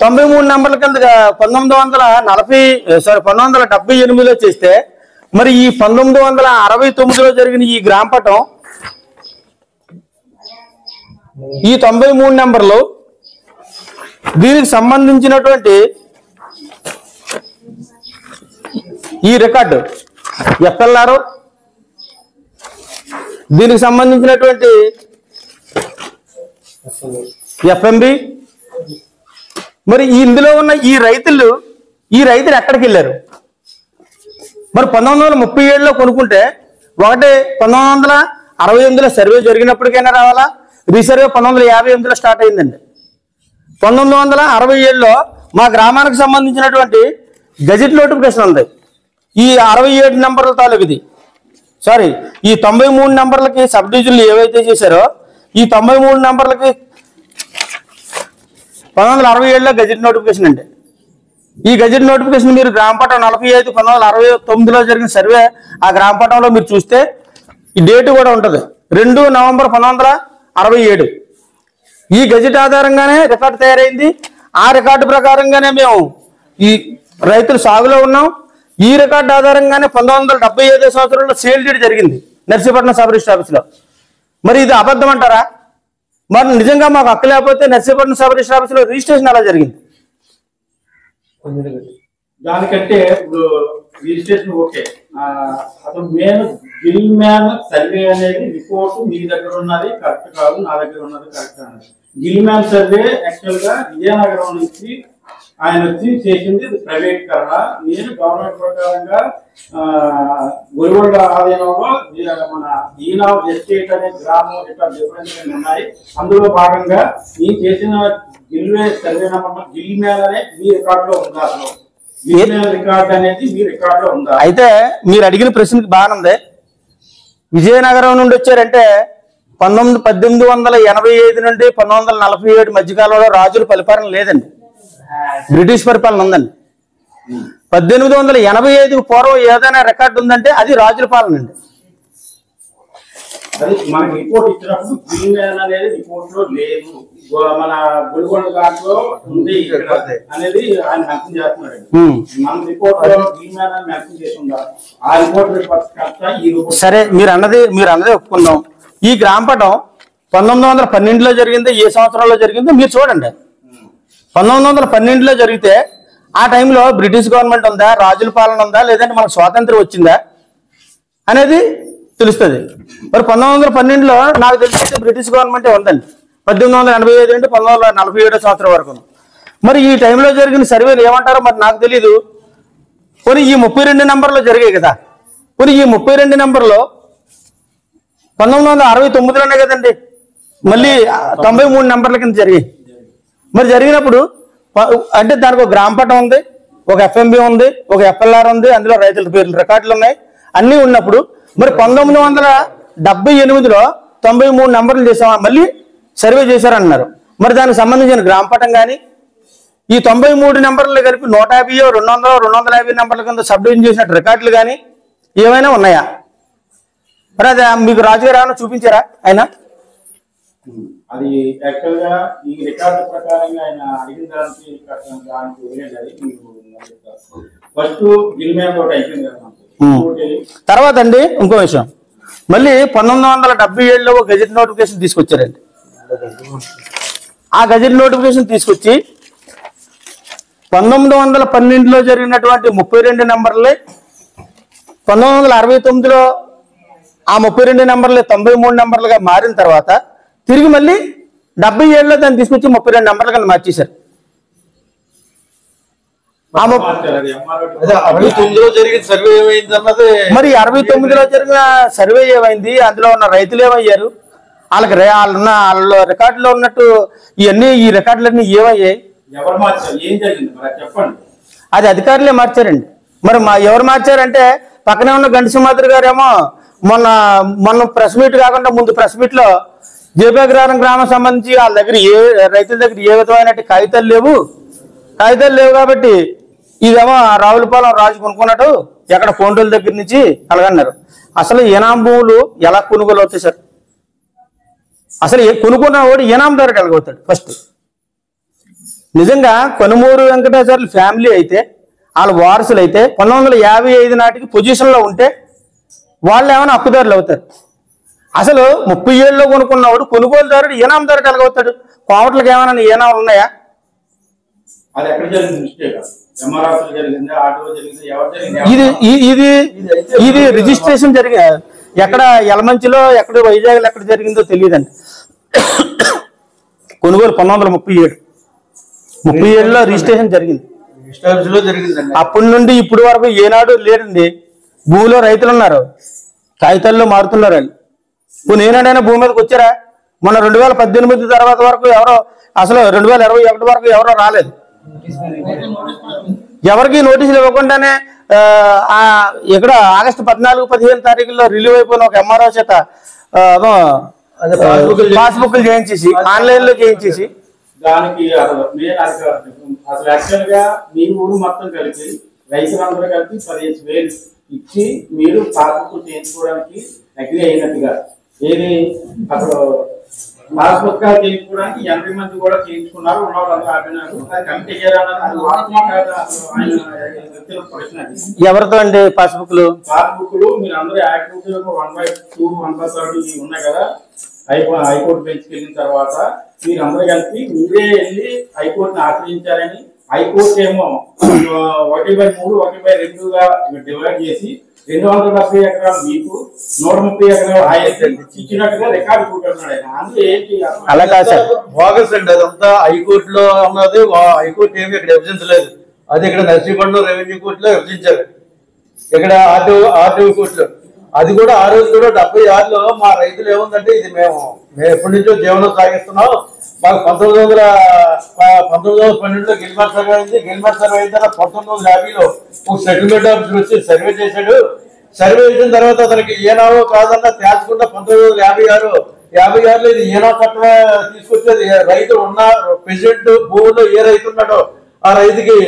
93 నెంబర్ల కింద 1978లో చేస్తే మరి ఈ 1969లో జరిగిన ఈ గ్రామ పటం ఈ 93 నెంబర్లు దీనికి సంబంధించినటువంటి ఈ రికార్డు ఎఫ్ఎల్ఆర్, దీనికి సంబంధించినటువంటి ఎఫ్ఎంబి, మరి ఇందులో ఉన్న ఈ రైతులు ఎక్కడికి వెళ్ళారు? మరి 1937లో కొనుక్కుంటే ఒకటి 1968లో సర్వే జరిగినప్పటికైనా రావాలా? రీసర్వే 1958లో స్టార్ట్ అయిందండి. 1967లో మా గ్రామానికి సంబంధించినటువంటి గజెట్ నోటిఫికేషన్ ఉంది. ఈ 67 నెంబర్ల తాలూకు ఇది సారీ ఈ 93 నెంబర్లకి సబ్ డివిజన్లు ఏవైతే చేశారో ఈ 93 నెంబర్లకి 1967లో గజెట్ నోటిఫికేషన్ అండి. ఈ గజెట్ నోటిఫికేషన్ మీరు గ్రామపటం 45 1969లో జరిగిన సర్వే ఆ గ్రామపటంలో మీరు చూస్తే ఈ డేట్ కూడా ఉంటుంది 2 నవంబర్ 1967. ఈ గజెట్ ఆధారంగానే రికార్డు తయారైంది. ఆ రికార్డు ప్రకారంగానే మేము ఈ రైతులు సాగులో ఉన్నాం. ఈ రికార్డు ఆధారంగానే 1975 సంవత్సరంలో సేల్ డీడ్ జరిగింది నర్సీపట్నం సబ్ రిజిస్టర్ ఆఫీస్లో. మరి ఇది అబద్ధం అంటారా? మరి నిజంగా మాకు హక్కు లేకపోతే నర్సీపట్నం సబ్ రిజిస్టర్ ఆఫీస్లో రిజిస్ట్రేషన్ ఎలా జరిగింది? దానికంటే ఇప్పుడు రిజిస్ట్రేషన్ ఓకే, అసలు మెయిన్ గిల్ మ్యాన్ సర్వే అనేది రిపోర్ట్ మీ దగ్గర ఉన్నది కరెక్ట్ కాదు, నా దగ్గర ఉన్నది కరెక్ట్ అన్నది. గిల్ మ్యాన్ సర్వే యాక్చువల్ గా విజయనగరం నుంచి ఆయన వచ్చి చేసింది ప్రైవేటీకరణ. నేను గవర్నమెంట్ ప్రకారంగా గొరిగొండ ఆధీనంలో మన ఈనావ్ ఎస్టేట్ అనే గ్రామం ఇట్లా డిఫరెన్స్ ఉన్నాయి. అందులో భాగంగా నేను చేసిన గిల్వే సర్వే నెంబర్ గిల్ మ్యాన్ అనే మీ రికార్డ్ లో ఉంది. అసలు గిల్ మ్యాన్ రికార్డ్ అనేది మీ రికార్డ్ లో ఉందా? అయితే మీరు అడిగిన ప్రశ్నకి బాగానుంది. విజయనగరం నుండి వచ్చారంటే 1885 నుండి 1947 మధ్యకాలంలో రాజుల పరిపాలన లేదండి, బ్రిటిష్ పరిపాలన ఉందండి. 1885 పూర్వం ఏదైనా రికార్డు ఉందంటే అది రాజుల పాలన అండి. అది మనకి రిపోర్ట్ ఇచ్చినప్పుడు గిల్ మ్యాన్ అనేది రిపోర్ట్ లో లేదు, మన గొరిగొండ దాంట్లో ఉంది అనేది ఆయన మెన్షన్ చేస్తున్నాడు. మన రిపోర్ట్ లో గిల్ మ్యాన్ అని మెన్షన్ చేసి ఉండాలి. ఆ రిపోర్ట్ సరే, మీరు అన్నదే ఒప్పుకుందాం. ఈ గ్రామపటం 1912లో జరిగింది, ఏ సంవత్సరంలో జరిగిందో మీరు చూడండి. 1912లో జరిగితే ఆ టైంలో బ్రిటిష్ గవర్నమెంట్ ఉందా, రాజుల పాలన ఉందా, లేదంటే మనకు స్వాతంత్రం వచ్చిందా అనేది తెలుస్తుంది. మరి 1912లో నాకు తెలిసి బ్రిటిష్ గవర్నమెంటే ఉందండి. 1885 నుండి 1947 సంవత్సరం వరకు. మరి ఈ టైంలో జరిగిన సర్వేలు ఏమంటారో మరి నాకు తెలీదు. పోనీ ఈ 32 నెంబర్లో జరిగాయి కదా, పోనీ ఈ 32 నెంబర్లో 1969లోనే కదండి మళ్ళీ 93 నెంబర్ల కింద జరిగాయి. మరి జరిగినప్పుడు అంటే దానికి ఒక గ్రామపటం ఉంది, ఒక ఎఫ్ఎంబి ఉంది, ఒక ఎఫ్ఎల్ఆర్ ఉంది, అందులో రైతుల పేర్లు రికార్డులు ఉన్నాయి, అన్నీ ఉన్నప్పుడు మరి 1978లో 93 నెంబర్లు చేసామా, మళ్ళీ సర్వే చేశారన్నారు. మరి దానికి సంబంధించిన గ్రామపటం కానీ ఈ 93 నెంబర్లు కలిపి 150, 200, 250 నెంబర్ల కింద సబ్ డివిజన్ చేసినట్టు రికార్డులు కానీ ఏమైనా ఉన్నాయా? మరి అది మీకు రాజుగారు ఏమైనా చూపించారా ఆయన? అది యాక్చువల్ గా ఈ రికార్డు ప్రకారంగా ఆయన అడిగిన దానికి ఫస్ట్ గిల్ మ్యాన్ ఒకటి అయిపోయింది కదా. తర్వాత అండి ఇంకో విషయం, మళ్ళీ 1977లో ఒక గెజెట్ నోటిఫికేషన్ తీసుకొచ్చారండి. ఆ గెజెట్ నోటిఫికేషన్ తీసుకొచ్చి 1912లో జరిగినటువంటి 32 నెంబర్లే 1969లో ఆ 32 నెంబర్లే 93 నెంబర్లుగా మారిన తర్వాత తిరిగి మళ్ళీ 77లో దాన్ని తీసుకొచ్చి 32 నెంబర్ల కింద మార్చేశారు. 69లో జరిగిన సర్వే ఏమైంది అన్నది. మరి 69లో జరిగిన సర్వే ఏమైంది, అందులో ఉన్న రైతులు ఏమయ్యారు, వాళ్ళ రికార్డులో ఉన్నట్టు ఇవన్నీ ఈ రికార్డులన్నీ ఏమయ్యాయి? ఎవరు మార్చారు, ఏం జరిగింది చెప్పండి. అది అధికారులే మార్చారండి. మరి ఎవరు మార్చారంటే పక్కనే ఉన్న గంటి సింహాద్రి గారేమో మొన్న ప్రెస్ మీట్ కాకుండా ముందు ప్రెస్ మీట్ లో జేపీ అగ్రహారం గ్రామం సంబంధించి వాళ్ళ దగ్గర రైతుల దగ్గర ఏ విధమైన కాగితాలు లేవు కాబట్టి ఇదేమో రావులపాలెం రాజు కొనుక్కున్నట్టు ఎక్కడ ఫోన్ల దగ్గర నుంచి అలాగన్నారు. అసలు ఈనాం భూములు ఎలా కొనుగోలు అవుతాయి సార్? అసలు కొనుక్కున్న వాడు ఈనాందారుడు ఎలాగవుతాడు? ఫస్ట్ నిజంగా కొనుమూరు వెంకటేశ్వర్లు ఫ్యామిలీ అయితే, వాళ్ళ వారసులు అయితే 1955 నాటికి పొజిషన్లో ఉంటే వాళ్ళు ఏమైనా హక్కుదారులు అవుతారు. అసలు 37లో కొనుక్కున్నవాడు కొనుగోలుదారుడు ఈనాందారుడు ఎలాగవుతాడు? కోమట్లకు ఏమైనా ఈనాలు ఉన్నాయా? అది ఎక్కడ జరిగింది మిస్టేక్? ఎంఆర్ఆర్ జరిగింది, ఆటో జరిగింది, ఎవరు జరిగింది? ఇది రిజిస్ట్రేషన్ జరిగింది ఎక్కడ యలమంచిలో, ఎక్కడ వైజాగ్లో ఎక్కడ జరిగిందో తెలియదండి. కొనుగోలు 1937లో రిజిస్ట్రేషన్ జరిగింది. అప్పటి నుండి ఇప్పటి వరకు ఏనాడు లేదండి. భూమిలో రైతులు ఉన్నారు, కాగితాల్లో మారుతున్నారు వాళ్ళు. ఇప్పుడు ఏనాడైనా భూమి మీదకి వచ్చారా? మొన్న 2018 తర్వాత వరకు ఎవరో, అసలు 2021 వరకు ఎవరో రాలేదు. ఎవరికి నోటీసులు ఇవ్వకుండానే ఇక్కడ ఆగస్టు 14, 15 తారీఖుల్లో రిలీవ్ అయిపోయిన ఒక ఎంఆర్ఓ చేత పాస్బుక్లు చేయించేసి ఆన్లైన్ లో చేయించేసి దానికి అసలు యాక్చువల్ గా మీ ఊరు మొత్తం కలిపి రైతులందరూ కలిపి 15,000 ఇచ్చి మీరు పాస్బుక్ చేయించుకోవడానికి అగ్రి అయినట్టుగా ఏది అసలు పాస్బుక్ చేయించుకోవడానికి 80 మంది కూడా చేయించుకున్నారు. ఉన్నవాళ్ళందరూ ఆపినారు. అది కమిటీ చేయాలన్నది అది వాస్తవం కాదు. ఆయన ప్రశ్న ఎవరితో అండి పాస్బుక్లు మీరు అందరూ యాక్టివిటీ 1/2, 1/3 ఉన్నాయి కదా. హైకోర్టు బెంచ్కి వెళ్ళిన తర్వాత మీరందరూ కలిపి మీరే వెళ్ళి హైకోర్టుని ఆశ్రయించారని హైకోర్టు ఏమో 1/3, 1/2గా డివైడ్ చేసి 270 ఎకరాలు మీకు 130 ఎకరాలు ఆయన ఇచ్చినట్టుగా రికార్డు చూపెడుతున్నాడు ఆయన. అందులో ఏంటి అలా కాదు సార్, బోగస్ అండి అదంతా. హైకోర్టులో అన్నది హైకోర్టు ఏమి ఇక్కడ విభజించలేదు. అది ఇక్కడ నర్సీపట్నం రెవెన్యూ కోర్టులో విభజించారు, ఇక్కడ ఆర్టీఓ కోర్టులో. అది కూడా ఆ రోజు కూడా 76లో మా రైతులు ఏముందంటే ఇది మేము ఎప్పటి నుంచో జీవనం సాగిస్తున్నాం. మాకు 1912లో గిల్మార్ సర్వే అయింది. గిల్మార్ సర్వే అయిన తర్వాత 1950లో ఒక సెటిల్మెంట్ ఆఫీసర్ వచ్చి సర్వే చేశాడు. సర్వే చేసిన తర్వాత అతనికి ఏనావో కాదన్నా తేల్చకుండా 1956లో ఇది ఏనా చట్టమే తీసుకొచ్చేది. రైతు ఉన్న ప్రెసిడెంట్ భూమిలో ఏ రైతు ఉన్నాడో ఆ రైతుకి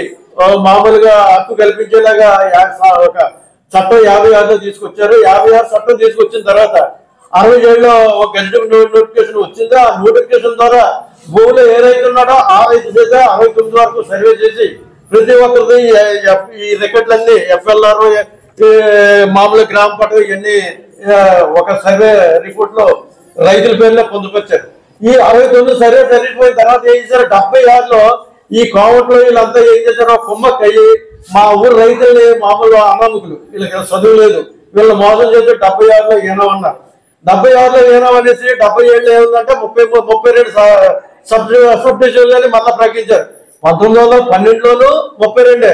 మామూలుగా హక్కు కల్పించేలాగా ఒక చట్టం 56లో తీసుకొచ్చారు. 56 చట్టం తీసుకొచ్చిన తర్వాత 67లో ఒక గెజిటెడ్ నోటిఫికేషన్ వచ్చింది. ఆ నోటిఫికేషన్ ద్వారా భూమిలో ఏ రైతు ఉన్నాడో ఆ రైతు చేత 69 వరకు సర్వే చేసి ప్రతి ఒక్కరిది ఈ రికార్డులన్నీ FLR మామూలు గ్రామ పట్టణం ఇవన్నీ ఒక సర్వే రిపోర్ట్ లో రైతుల పేర్లో పొందుపరిచారు. ఈ 69 సర్వే జరిగిపోయిన తర్వాత ఏం చేశారు, 76లో ఈ కోవట్లో వీళ్ళంతా ఏం చేశారు, కుమ్మక్కయ్యి మా ఊరు రైతుల్ని మామూలు అనామకులు, వీళ్ళకి చదువు లేదు, వీళ్ళు మోసం చేసి 76లో ఏనో అన్నారు. 76లో ఏనో అనేసి 77లో ఏముందంటే 32 సబ్ డివిజన్లని మళ్ళీ ప్రకటించారు. 1912లోను 32,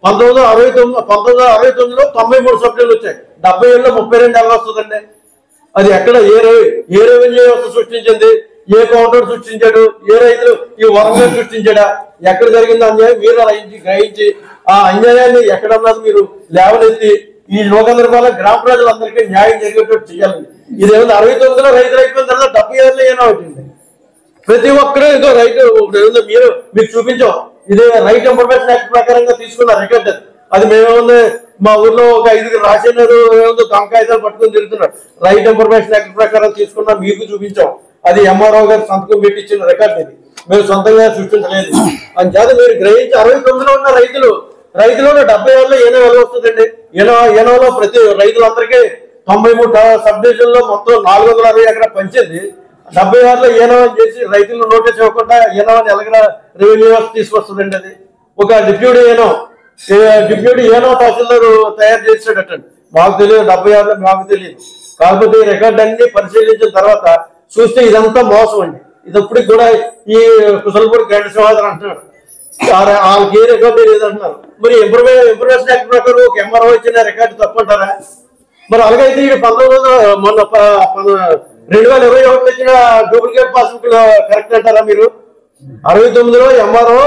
1969లో 93 సబ్ డివిజన్లు వచ్చాయి. 77లో 32 ఎలా వస్తుందండి? అది ఎక్కడ ఏ రెవెన్యూ వ్యవస్థ సృష్టించింది, ఏ కౌంటర్ సృష్టించాడు, ఏ రైతులు ఈ వరంగా సృష్టించాడా? ఎక్కడ జరిగింది అన్యాయం మీరు గ్రహించి ఆ అన్యాయాన్ని ఎక్కడన్నది మీరు లేవనెత్తి ఈ లోకందరూ గ్రామ ప్రజలందరికీ న్యాయం జరిగేటట్టు చేయాలి. ఇదేమన్నా 69లో రైతులు అయిపోయిన తర్వాత 76లో ఏమో అవుతుంది. ప్రతి ఒక్కరు ఏదో రైతు మీరు చూపించాం. ఇది రైట్ ఇన్ఫర్మేషన్ యాక్ట్ ప్రకారంగా తీసుకున్న రికార్డ్. అది మేమేముంది మా ఊర్లో ఒక 5గురు రాసేనారు ఏముందో దొంకాయిదాలు పట్టుకుని తిరుగుతున్నారు. రైట్ ఇన్ఫర్మేషన్ యాక్ట్ ప్రకారం తీసుకున్నా మీకు చూపించాం. అది ఎంఆర్ఓ గారు సంతకం పెట్టించిన రికార్డ్. ఇది మేము సొంతంగా సృష్టించలేదు. అంచేత మీరు గ్రహించి 69లో ఉన్న రైతులు 76లో ఏనో ఎలా వస్తుందండి? ఏనోలో ప్రతి రైతులందరికీ 93 సబ్ డివిజన్ లో మొత్తం 460 ఎకరాలు పంచింది. 76లో ఏనో అని చేసి రైతులు నోటీస్ ఇవ్వకుండా ఏనో అని ఎలాగ రెవెన్యూ వ్యవస్థ తీసుకొస్తుందండి? అది ఒక డిప్యూటీ ఏనో తహసీల్దార్ తయారు చేసాడటండి. మాకు తెలియదు, 76లో మాకు తెలియదు. కాకపోతే ఈ రికార్డు అన్ని పరిశీలించిన తర్వాత చూస్తే ఇదంతా మోసం అండి. ఇది ఇప్పటికి కూడా ఈ కుసలపూడి గంట సింహాద్రి అంటున్నాడు, వాళ్ళకి ఏ రికార్డు లేదంటున్నారు. మరి ఇన్ఫర్మేషన్ యాక్ట్ ప్రకారం ఒక ఎంఆర్ఓ ఇచ్చిన రికార్డు తప్పంటారా? మరి అలాగైతే ఇది 2021 ఇచ్చిన డూప్లికేట్ పాస్బుక్ కరెక్ట్ అంటారా మీరు? 69లో ఎంఆర్ఓ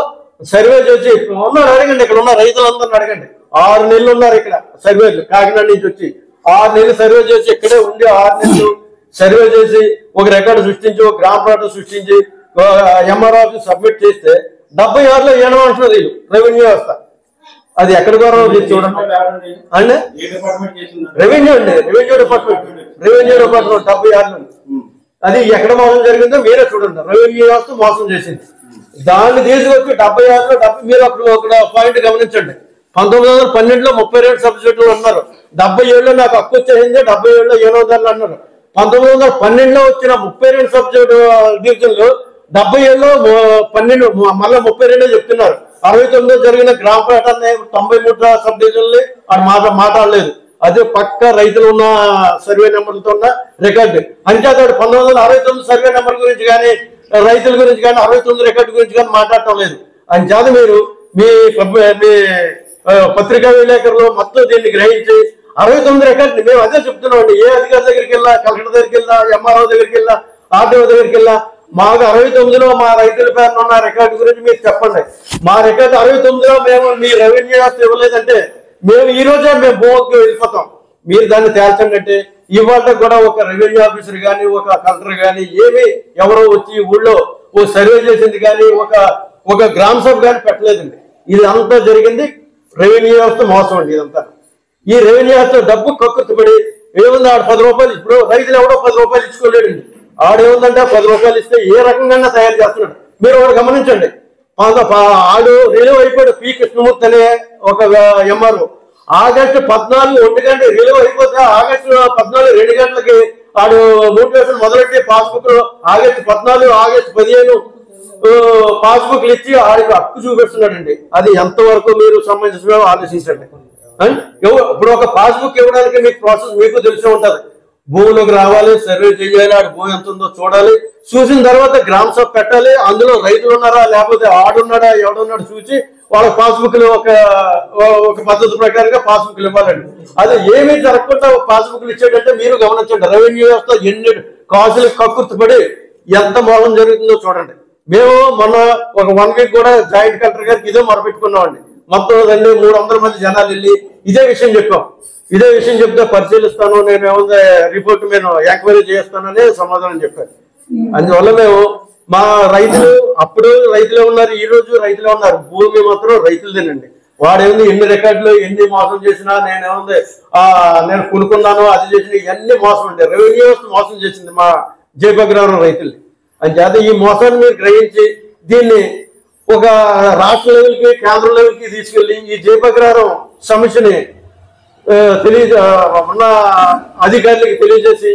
సర్వే చేసి ఉన్నారు, అడగండి, ఇక్కడ ఉన్న రైతులందరినీ అడగండి. 6 నెలలు ఉన్నారు ఇక్కడ సర్వేలు, కాకినాడ నుంచి వచ్చి 6 నెలలు సర్వే చేసి ఇక్కడే ఉండి 6 నెలలు సర్వే చేసి ఒక రికార్డు సృష్టించి ఒక గ్రామ ప్లాట్ సృష్టించి ఎంఆర్ఓ ఆఫీస్ సబ్మిట్ చేస్తే 76లో ఏమో అంటున్నారు రెవెన్యూ వ్యవస్థ. అది ఎక్కడ ద్వారా చూడండి అండి. రెవెన్యూ డిపార్ట్మెంట్ 76లో. అది ఎక్కడ మోసం జరిగిందో మీరే చూడండి. రెవెన్యూ వ్యవస్థ మోసం చేసింది. దాన్ని తీసుకొచ్చి 76లో మీరు ఒక పాయింట్ గమనించండి. 1912లో 32 సబ్జెక్టులు అన్నారు. 77లో నాకు హక్కు వచ్చేసింది, 77లో ఏనో దారులు అన్నారు. 1912లో వచ్చిన 32 సబ్జెక్టు డివిజన్లు 77లో 12 మళ్ళీ 32 చెప్తున్నారు. 69లో జరిగిన గ్రామ పేటని 93 సబ్ డివిజన్లు మాట్లాడలేదు. అదే పక్క రైతులు ఉన్న సర్వే నెంబర్లతో ఉన్న రికార్డు. అంచేత 1969 సర్వే నెంబర్ గురించి కానీ రైతుల గురించి కానీ 69 రికార్డు గురించి కానీ మాట్లాడటం లేదు. అంచేత మీరు మీ పత్రికా విలేకరులు మొత్తం దీన్ని గ్రహించి 69 రికార్డు మేము అదే చెప్తున్నాం అండి. ఏ అధికారి దగ్గరికి వెళ్ళా, కలెక్టర్ దగ్గరికి వెళ్ళా, ఎంఆర్ఓ దగ్గరికి వెళ్ళా, ఆర్టీఓ దగ్గరికి వెళ్ళా, మాకు 69లో మా రైతుల పేరున ఉన్న రికార్డు గురించి మీరు చెప్పండి. మా రికార్డు 69లో మేము మీ రెవెన్యూ వ్యవస్థ ఇవ్వలేదంటే మేము ఈ రోజే మేము భూమికి వెళ్ళిపోతాం. మీరు దాన్ని తేల్చండి అంటే ఇవాళ కూడా ఒక రెవెన్యూ ఆఫీసర్ కానీ ఒక కలెక్టర్ కానీ ఏమి ఎవరో వచ్చి ఊళ్ళో ఓ సర్వే చేసింది కానీ ఒక గ్రామ సభ కానీ పెట్టలేదండి. ఇది అంతా జరిగింది రెవెన్యూ వ్యవస్థ మోసం అండి. ఇదంతా ఈ రెవెన్యూ వ్యవస్థ డబ్బు కక్కుర్తిపడి ఏముంది, ఆడు 10 రూపాయలు ఇప్పుడు రైతులు ఎవడో 10 రూపాయలు ఇచ్చుకోలేడండి. ఆడేముందంటే 10 రూపాయలు ఇస్తే ఏ రకంగా తయారు చేస్తున్నాడు మీరు ఒకటి గమనించండి. ఆడు రిలీవ్ అయిపోయాడు పి కృష్ణమూర్తి అనే ఒక ఎంఆర్ఓ. ఆగస్టు 14 1 గంట రిలీవ్ అయిపోతే ఆగస్టు 14 2 గంటలకి ఆడు నోటిఫికేషన్ మొదలెట్టి పాస్బుక్ లో ఆగస్టు 14, ఆగస్టు 15 పాస్బుక్లు ఇచ్చి ఆడికి హక్కు చూపిస్తున్నాడండి. అది ఎంతవరకు మీరు సంబంధించిన ఆలోచించండి. ఇప్పుడు ఒక పాస్బుక్ ఇవ్వడానికి మీకు ప్రాసెస్ మీకు తెలిసి ఉంటది. భూమిలోకి రావాలి, సర్వే చేయాలి, ఆడి భూమి ఎంత ఉందో చూడాలి, చూసిన తర్వాత గ్రామ సభ పెట్టాలి, అందులో రైతులు ఉన్నారా లేకపోతే ఆడున్నాడా ఎవడున్నాడు చూసి వాళ్ళ పాస్బుక్లు ఒక పద్ధతి ప్రకారంగా పాస్బుక్లు ఇవ్వాలండి. అది ఏమీ జరగకుండా పాస్బుక్లు ఇచ్చేటంటే మీరు గమనించండి. రెవెన్యూ వ్యవస్థ ఎన్ని కాసులు కక్కుర్తిపడి ఎంత మోసం జరుగుతుందో చూడండి. మేము మొన్న ఒక 1 వీక్ కూడా జాయింట్ కలెక్టర్ గారికి ఇదే మొరపెట్టుకున్నామండి. మొత్తం 300 మంది జనాలు వెళ్ళి ఇదే విషయం చెప్పాం. ఇదే విషయం చెప్తే పరిశీలిస్తాను, నేను ఏముంది రిపోర్ట్ నేను ఎంక్వైరీ చేస్తానని సమాధానం చెప్పాను. అందువల్ల మేము మా రైతులు అప్పుడు రైతులే ఉన్నారు, ఈ రోజు రైతులే ఉన్నారు. భూమి మాత్రం రైతులదేనండి. వాడేముంది ఎన్ని రికార్డులు ఎన్ని మోసం చేసినా నేనేముంది నేను కొనుక్కున్నాను అది చేసిన ఇవన్నీ మోసం అండి. రెవెన్యూ వ్యవస్థ మోసం చేసింది మా జయపగ్రహారం రైతుల్ని. అంచేత ఈ మోసాన్ని మీరు గ్రహించి దీన్ని ఒక రాష్ట్ర లెవెల్కి కేంద్ర లెవెల్కి తీసుకెళ్లి ఈ జయపగ్రహారం సమస్యని ఉన్న అధికారులకి తెలియజేసి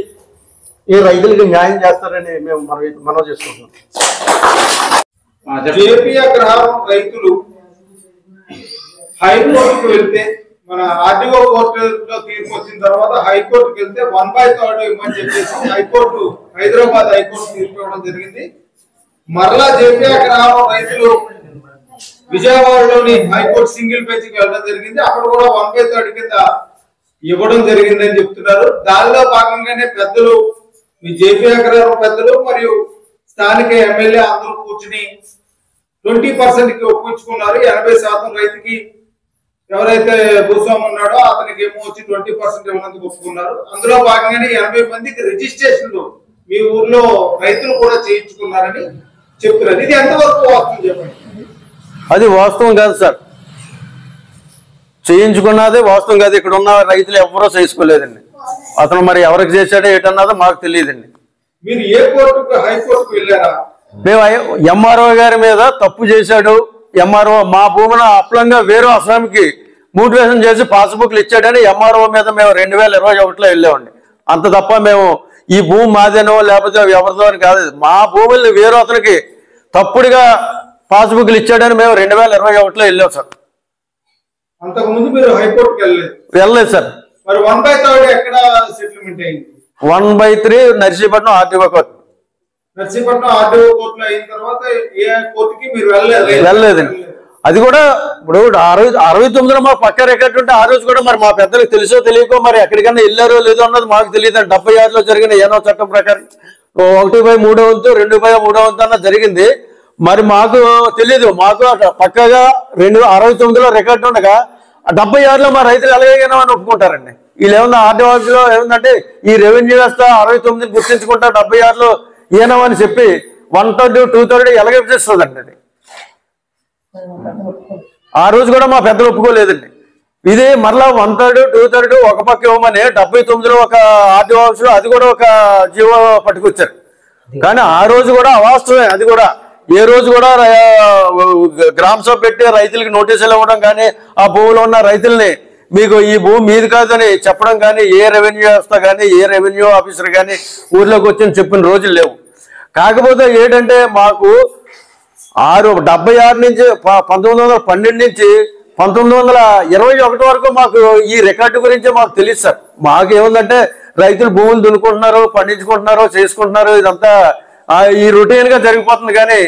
ఈ రైతులకి న్యాయం చేస్తారని మేము మనం చేసుకుంటున్నాం. జేపీ అగ్రహారం రైతులు హైకోర్టుకు వెళ్తే మన ఆర్డీఓ కోర్టులో తీర్పు వచ్చిన తర్వాత హైకోర్టుకు వెళ్తే 1/3 ఇవ్వమని చెప్పేసి హైకోర్టు హైదరాబాద్ హైకోర్టు తీర్పు ఇవ్వడం జరిగింది. మరలా జేపీ అగ్రహారం రైతులు విజయవాడలోని హైకోర్టు సింగిల్ బెంచ్కి వెళ్ళడం జరిగింది. అక్కడ కూడా 1/3 కింద ఇవ్వడం జరిగిందని చెప్తున్నారు. దానిలో భాగంగానే పెద్దలు మీ జేపీ అగ్రహారం పెద్దలు మరియు స్థానిక ఎమ్మెల్యే అందరూ కూర్చుని 20% కి ఒప్పించుకున్నారు. 80% రైతుకి ఎవరైతే భూస్వామి ఉన్నాడో అతనికి ఏమో వచ్చి 20% ఇవ్వడానికి ఒప్పుకున్నారు. అందులో భాగంగానే 80 మందికి రిజిస్ట్రేషన్లు మీ ఊర్లో రైతులు కూడా చేయించుకున్నారని చెప్తున్నారు. ఇది ఎంతవరకు వాస్తవం చెప్పండి. అది వాస్తవం కాదు సార్, చేయించుకున్నది వాస్తవం కాదు. ఇక్కడ ఉన్న రైతులు ఎవరో చేసుకోలేదండి. అతను మరి ఎవరికి చేశాడో ఏటన్నదో మాకు తెలియదండి. మీరు ఏ కోర్టుకు హైకోర్టుకు వెళ్ళారా? మేము ఎంఆర్ఓ గారి మీద తప్పు చేశాడు, ఎంఆర్ఓ మా భూమిని అప్లంగా వేరే అస్సాంకి మోటివేషన్ చేసి పాస్బుక్లు ఇచ్చాడని ఎంఆర్ఓ మీద మేము 2021లో వెళ్ళామండి. అంత తప్ప మేము ఈ భూమి మాదేనో లేకపోతే ఎవరిదో అని కాదు. మా భూముల్ని వేరే అతనికి తప్పుడుగా పాస్బుక్లు ఇచ్చాడని మేము 2021లో వెళ్ళాం సార్. అంతకుముందు మీరు హైకోర్టుకి వెళ్ళలేదు సార్. మరి 1/3 ఎక్కడ సెటిల్మెంట్ అయింది? 1/3 Narsipatnam RTO court. Narsipatnam RTO కోర్టులో అయిన తర్వాత ఏ కోర్టుకి మీరు వెళ్ళలేదండి. అది కూడా ఇప్పుడు 69లో మా పక్క రికార్డు ఉంటే ఆ రోజు కూడా మరి మా పెద్దలకు తెలుసో తెలియకో మరి ఎక్కడికైనా వెళ్ళారో లేదో అన్నది మాకు తెలియదండి. 76లో జరిగిన ఏనో చట్టం ప్రకారం 1/3 వంతు 2/3 వంతు అన్న జరిగింది. మరి మాకు తెలియదు. మాకు పక్కగా 69లో రికార్డు ఉండగా 76లో మా రైతులు ఎలాగైనా అని ఒప్పుకుంటారండి. వీళ్ళు ఏమన్నా ఆర్డీ ఆఫీసులో ఏముందంటే ఈ రెవెన్యూ వ్యవస్థ 69ని గుర్తించుకుంటా 76లో ఏనామని చెప్పి 1/3 2/3 ఎలాగేస్తుందండి. అది ఆ రోజు కూడా మా పెద్దలు ఒప్పుకోలేదండి. ఇది మరలా 1/3 2/3 ఒక పక్క ఇవ్వమని 79లో ఒక ఆర్డీ ఆఫీసులో అది కూడా ఒక జీవో పట్టుకొచ్చారు. కానీ ఆ రోజు కూడా అవాస్తవమే. అది కూడా ఏ రోజు కూడా గ్రామ సభ పెట్టి రైతులకి నోటీసులు ఇవ్వడం కానీ ఆ భూమిలో ఉన్న రైతుల్ని మీకు ఈ భూమి మీది కాదని చెప్పడం కానీ ఏ రెవెన్యూ వ్యవస్థ కానీ ఏ రెవెన్యూ ఆఫీసర్ కానీ ఊర్లోకి వచ్చి చెప్పిన రోజులు లేవు. కాకపోతే ఏంటంటే మాకు 76 నుంచి 1912 నుంచి 1921 వరకు మాకు ఈ రికార్డు గురించి మాకు తెలియదు సార్. మాకు ఏముందంటే రైతులు భూములు దున్నుకుంటున్నారు, పండించుకుంటున్నారు, చేసుకుంటున్నారు, ఇదంతా ఈ రొటీన్ గా జరిగిపోతుంది. కానీ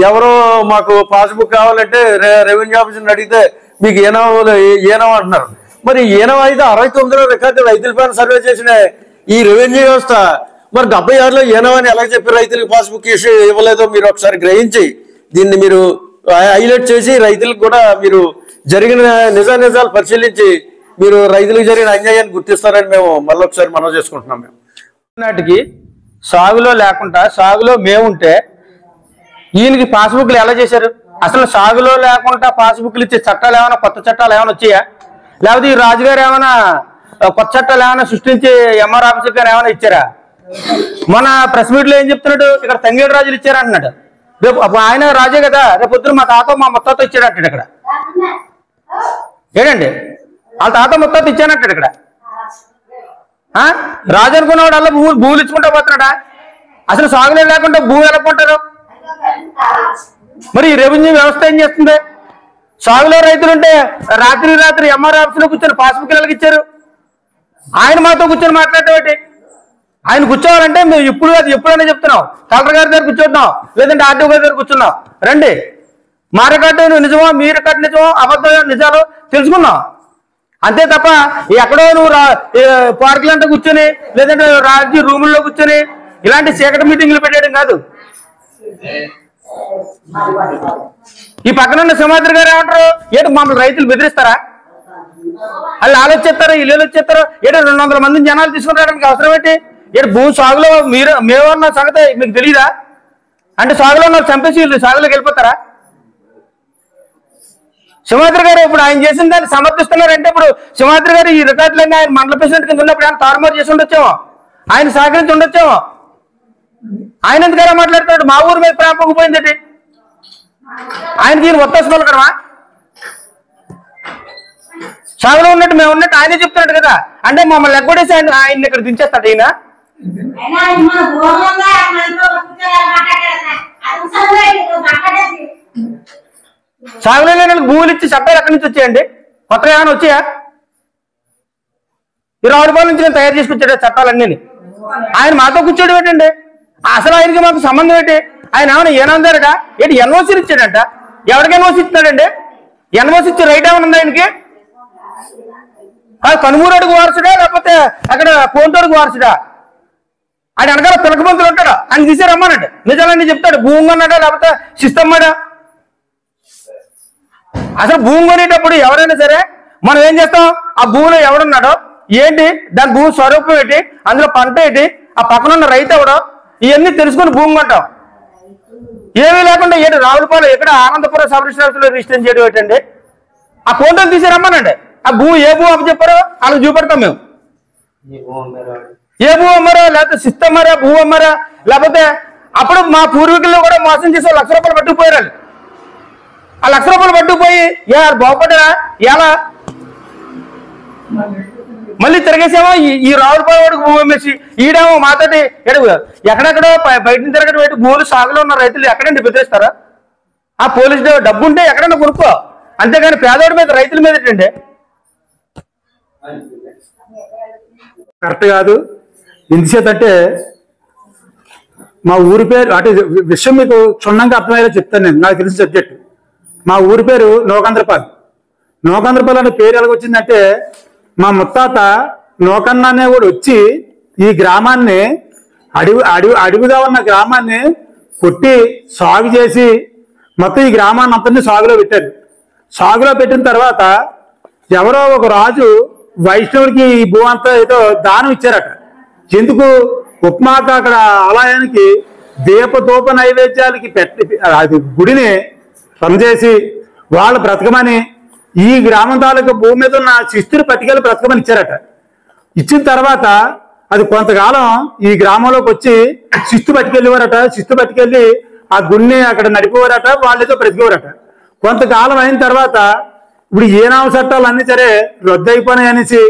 ఎవరో మాకు పాస్బుక్ కావాలంటే రెవెన్యూ ఆఫీసర్ని అడిగితే మీకు ఏనో అంటున్నారు. మరి ఏనో అయితే 69లో రికార్డు రైతుల పైన సర్వే చేసిన ఈ రెవెన్యూ వ్యవస్థ మరి 76లో ఏనో అని ఎలా చెప్పి రైతులకు పాస్బుక్ ఇష్యూ ఇవ్వలేదో మీరు ఒకసారి గ్రహించి దీన్ని మీరు హైలైట్ చేసి రైతులకు కూడా మీరు జరిగిన నిజాలు పరిశీలించి మీరు రైతులకు జరిగిన అన్యాయాన్ని గుర్తిస్తారని మేము మళ్ళీ ఒకసారి మనం చేసుకుంటున్నాం. మేము నాటికి సాగులో లేకుండా సాగులో మేముంటే ఈయనకి పాస్బుక్లు ఎలా చేశారు? అసలు సాగులో లేకుండా పాస్బుక్లు ఇచ్చే చట్టాలు ఏమైనా కొత్త చట్టాలు ఏమైనా వచ్చాయా? లేకపోతే ఈ రాజుగారు ఏమైనా కొత్త చట్టాలు ఏమైనా సృష్టించి ఎంఆర్ ఆఫీసర్ గారు ఏమైనా ఇచ్చారా? మన ప్రెస్ మీట్ లో ఏం చెప్తున్నాడు, ఇక్కడ తంగేడు రాజులు ఇచ్చారా అంటున్నాడు. రేపు ఆయన రాజే కదా, రేపు పొద్దున మా తాత మా ముత్తాత ఇచ్చాడు అంటాడు. ఇక్కడ ఏంటండి వాళ్ళ తాత ముత్తాత ఇచ్చానంటాడు. ఇక్కడ రాజు అనుకున్నవాడు అలా భూములు ఇచ్చుకుంటా పోతున్నాడా? అసలు సాగులే లేకుండా భూమి ఎలా కొంటారు? మరి ఈ రెవెన్యూ వ్యవస్థ ఏం చేస్తుంది? సాగులో రైతులుంటే రాత్రి ఎంఆర్ ఆఫీస్ లో కూర్చొని పాస్బుక్ ఎలాగ ఇచ్చారు? ఆయన మాతో కూర్చొని మాట్లాడటం. ఆయన కూర్చోవాలంటే మేము ఇప్పుడు అది ఎప్పుడైనా చెప్తున్నాం, కలెక్టర్ గారి దగ్గర కూర్చుంటున్నాం, లేదంటే ఆర్టీఓ గారి దగ్గర కూర్చున్నాం, రండి మా రికార్డు నిజమో మీ రికార్డు నిజమో అబద్ధమో నిజాలు తెలుసుకున్నాం అంతే తప్ప ఎక్కడో నువ్వు పార్కులంతా కూర్చొని లేదంటే రాజకీయ రూముల్లో కూర్చొని ఇలాంటి చీకటి మీటింగ్లు పెట్టేయడం కాదు. ఈ పక్కన ఉన్న సింహాద్రి గారు ఏమంటారు? ఏంటి మమ్మల్ని రైతులు బెదిరిస్తారా? వాళ్ళు ఆలోచిస్తారు, వీళ్ళు వచ్చేస్తారు. ఏంటో 200 మందిని జనాలు తీసుకుని అవసరం ఏంటి? ఏంటి భూమి సాగులో మేమన్న సంగతి మీకు తెలియదా? అంటే సాగులో ఉన్న చంపేసి వీళ్ళు సాగులోకి వెళ్ళిపోతారా? సింహాద్రి గారు ఇప్పుడు ఆయన చేసిన దాన్ని సమర్థిస్తున్నారంటే ఇప్పుడు సింహాద్రి గారు ఈ రికార్డులన్నీ ఆయన మండల ప్రెసిడెంట్ కింద ఉన్నప్పుడు ఆయన తారుమారు చేసి ఉండొచ్చేమో, ఆయన సహకరించి ఉండొచ్చేమో. ఆయన ఎందుకలా మాట్లాడతాడు? మా ఊరి మీద ప్రేమ పొంగిపోయింది. ఆయన దీన్ని ఒత్తాసు పలకడమా? సాగులో ఉన్నట్టు మేము ఉన్నట్టు ఆయనే చెప్తున్నాడు కదా. అంటే మమ్మల్ని ఎగ్గొడేసి ఆయన ఇక్కడ దించేస్తాడు ఈయన. సాగులో లేని భూములు ఇచ్చి చట్టాలు ఎక్కడి నుంచి వచ్చాయండి? కొత్తగా ఏమైనా వచ్చాయా? ఈ రావులపాలెం నుంచి నేను తయారు చేసుకొచ్చాడు చట్టాలన్నీ. ఆయన మాతో కూర్చోడు ఏంటండి? అసలు ఆయనకి మాకు సంబంధం ఏంటి? ఆయన ఏమైనా ఏనందారట ఏంటి? ఎన్ఓసీలు ఇచ్చాడంట. ఎవరికి ఎన్ఓసీ ఇస్తున్నాడండి? ఎన్ఓసీ ఇచ్చే రైట్ ఏమైనా ఉంది ఆయనకి? కనుమూరుడికి వారసుడా లేకపోతే అక్కడ కోంటోడికి వారసుడా? ఆయన వెనకాల పిలకబంతులు ఉంటాడు, ఆయన తీసే రమ్మానండి. నిజాలన్నీ చెప్తాడు. భూమి అన్నాడా లేకపోతే శిస్తమ్మాడా? అసలు భూమి కొనేటప్పుడు ఎవరైనా సరే మనం ఏం చేస్తాం? ఆ భూమిలో ఎవడున్నాడో ఏంటి, దాని భూమి స్వరూపం ఏంటి, అందులో పంట ఏంటి, ఆ పక్కన ఉన్న రైతు ఎవడో, ఇవన్నీ తెలుసుకుని భూమి కొంటాం. ఏమీ లేకుండా ఏంటి రావులపాలెం ఎక్కడ ఆనందపురం సబ్ రిజిస్టర్ రిజిస్టర్ చేయడం ఏంటండి? ఆ కోంటోలు తీసి రమ్మనండి. ఆ భూమి ఏ భూమి అప్పు చెప్పారో వాళ్ళకి చూపెడతాం మేము. ఏ భూమి అమ్మారా లేకపోతే శిస్తు అమ్మారా, భూ అమ్మారా, లేకపోతే అప్పుడు మా పూర్వీకుల్లో కూడా మోసం చేసి ₹1,00,000 పట్టుకుపోయారు. ఆ ₹1,00,000 పట్టుకుపోయి బాగుపడ్డా ఎలా మళ్ళీ తిరగేసేమో ఈ రావులపాలెం వాడికి భూమి అమ్మేసి ఈడేమో మాతోటి ఎక్కడెక్కడో బయట తిరగడం ఏంటి? భూములు సాగులో ఉన్న రైతులు ఎక్కడండి బెదిరిస్తారా? ఆ పోలీసు డబ్బు ఉంటే ఎక్కడన్నా కొనుక్కో, అంతేగాని పేదవాడి మీద రైతుల మీద ఏంటండి? కరెక్ట్ కాదు. ఎందుచేతంటే మా ఊరి పేరు అంటే విషయం మీకు క్షుణ్ణంగా అర్థమయ్యేలా చెప్తాను నేను, నాకు తెలిసిన సబ్జెక్ట్. మా ఊరి పేరు నోకంద్రపాలెం. నోకంద్రపాలెం అనే పేరు ఎలాగొచ్చిందంటే మా ముత్తాత నోకన్న అనేవాడు వచ్చి ఈ గ్రామాన్ని అడవిగా ఉన్న గ్రామాన్ని కొట్టి సాగు చేసి మొత్తం ఈ గ్రామాన్ని అంతని సాగులో పెట్టారు. సాగులో పెట్టిన తర్వాత ఎవరో ఒక రాజు వైష్ణవుడికి ఈ భూ అంతా ఏదో దానం ఇచ్చారట. ఎందుకు? ఉప్మాక అక్కడ ఆలయానికి దీపదూప నైవేద్యాలకి పెట్టి అది గుడిని పనిచేసి వాళ్ళు బ్రతకమని ఈ గ్రామం తాలూకు భూమి మీద ఉన్న శిస్తుని పట్టుకెళ్ళి బ్రతకమని ఇచ్చారట. ఇచ్చిన తర్వాత అది కొంతకాలం ఈ గ్రామంలోకి వచ్చి శిస్తు పట్టుకెళ్ళేవారట. శిస్తు పట్టుకెళ్ళి ఆ గుడిని అక్కడ నడిపేవారట, వాళ్ళేదో బ్రతికేవారట. కొంతకాలం అయిన తర్వాత ఇప్పుడు ఏనామ చట్టాలు అన్ని సరే రద్దు అయిపోయినాయి అనేసి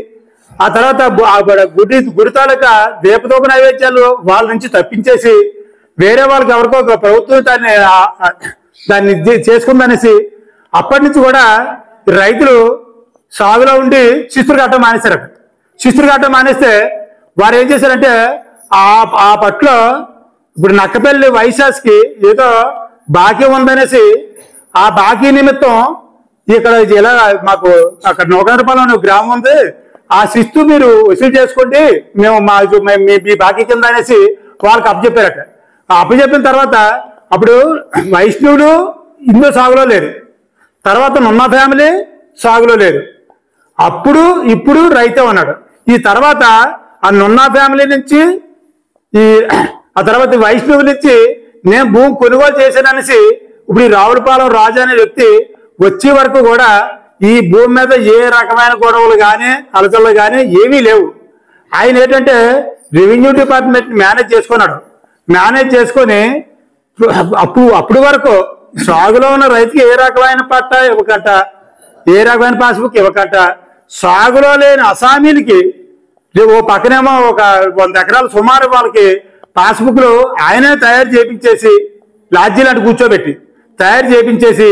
ఆ తర్వాత గుడి తాలూకా దీపదూప నైవేద్యాలు వాళ్ళ నుంచి తప్పించేసి వేరే వాళ్ళకి ఎవరికో ప్రభుత్వం దాన్ని చేసుకుందనేసి అప్పటి నుంచి కూడా రైతులు సాగులో ఉండి శిస్తులు కట్టడం మానేశారట. శిస్తులు కట్టడం మానేస్తే వారు ఏం చేశారంటే ఆ పట్లో ఇప్పుడు నక్కపల్లి వైశాస్కి ఏదో బాకీ ఉందనేసి ఆ బాకీ నిమిత్తం ఇక్కడ ఇలా మాకు అక్కడ నోకంద్రపాలెం గ్రామం ఉంది, ఆ శిస్తు మీరు వసూలు చేసుకోండి, మేము మీ బాకీ కింద అనేసి వాళ్ళకి అప్పచెప్పారట. అప్పచెప్పిన తర్వాత అప్పుడు వైష్ణవులు ఇందులో సాగులో లేరు, తర్వాత నున్న ఫ్యామిలీ సాగులో లేరు, ఇప్పుడు రైతే ఉన్నాడు. ఈ తర్వాత ఆ నున్న ఫ్యామిలీ నుంచి ఆ తర్వాత వైష్ణవుల నుంచి నేను భూమి కొనుగోలు చేశాననేసి ఇప్పుడు ఈ రావులపాలెం రాజు అనే వ్యక్తి వచ్చే వరకు కూడా ఈ భూమి మీద ఏ రకమైన గొడవలు కానీ అలచలు కానీ ఏమీ లేవు. ఆయన ఏంటంటే రెవెన్యూ డిపార్ట్మెంట్ మేనేజ్ చేసుకున్నాడు. మేనేజ్ చేసుకొని అప్పుడు వరకు సాగులో ఉన్న రైతుకి ఏ రకమైన పట్టా ఇవ్వకట, ఏ రకమైన పాస్బుక్ ఇవ్వకట, సాగులో లేని అసామీలకి ఓ పక్కనేమో ఒక 100 ఎకరాలు సుమారు వాళ్ళకి పాస్బుక్లు ఆయనే తయారు చేయించేసి లాడ్జీలు అంటే కూర్చోబెట్టి తయారు చేయించేసి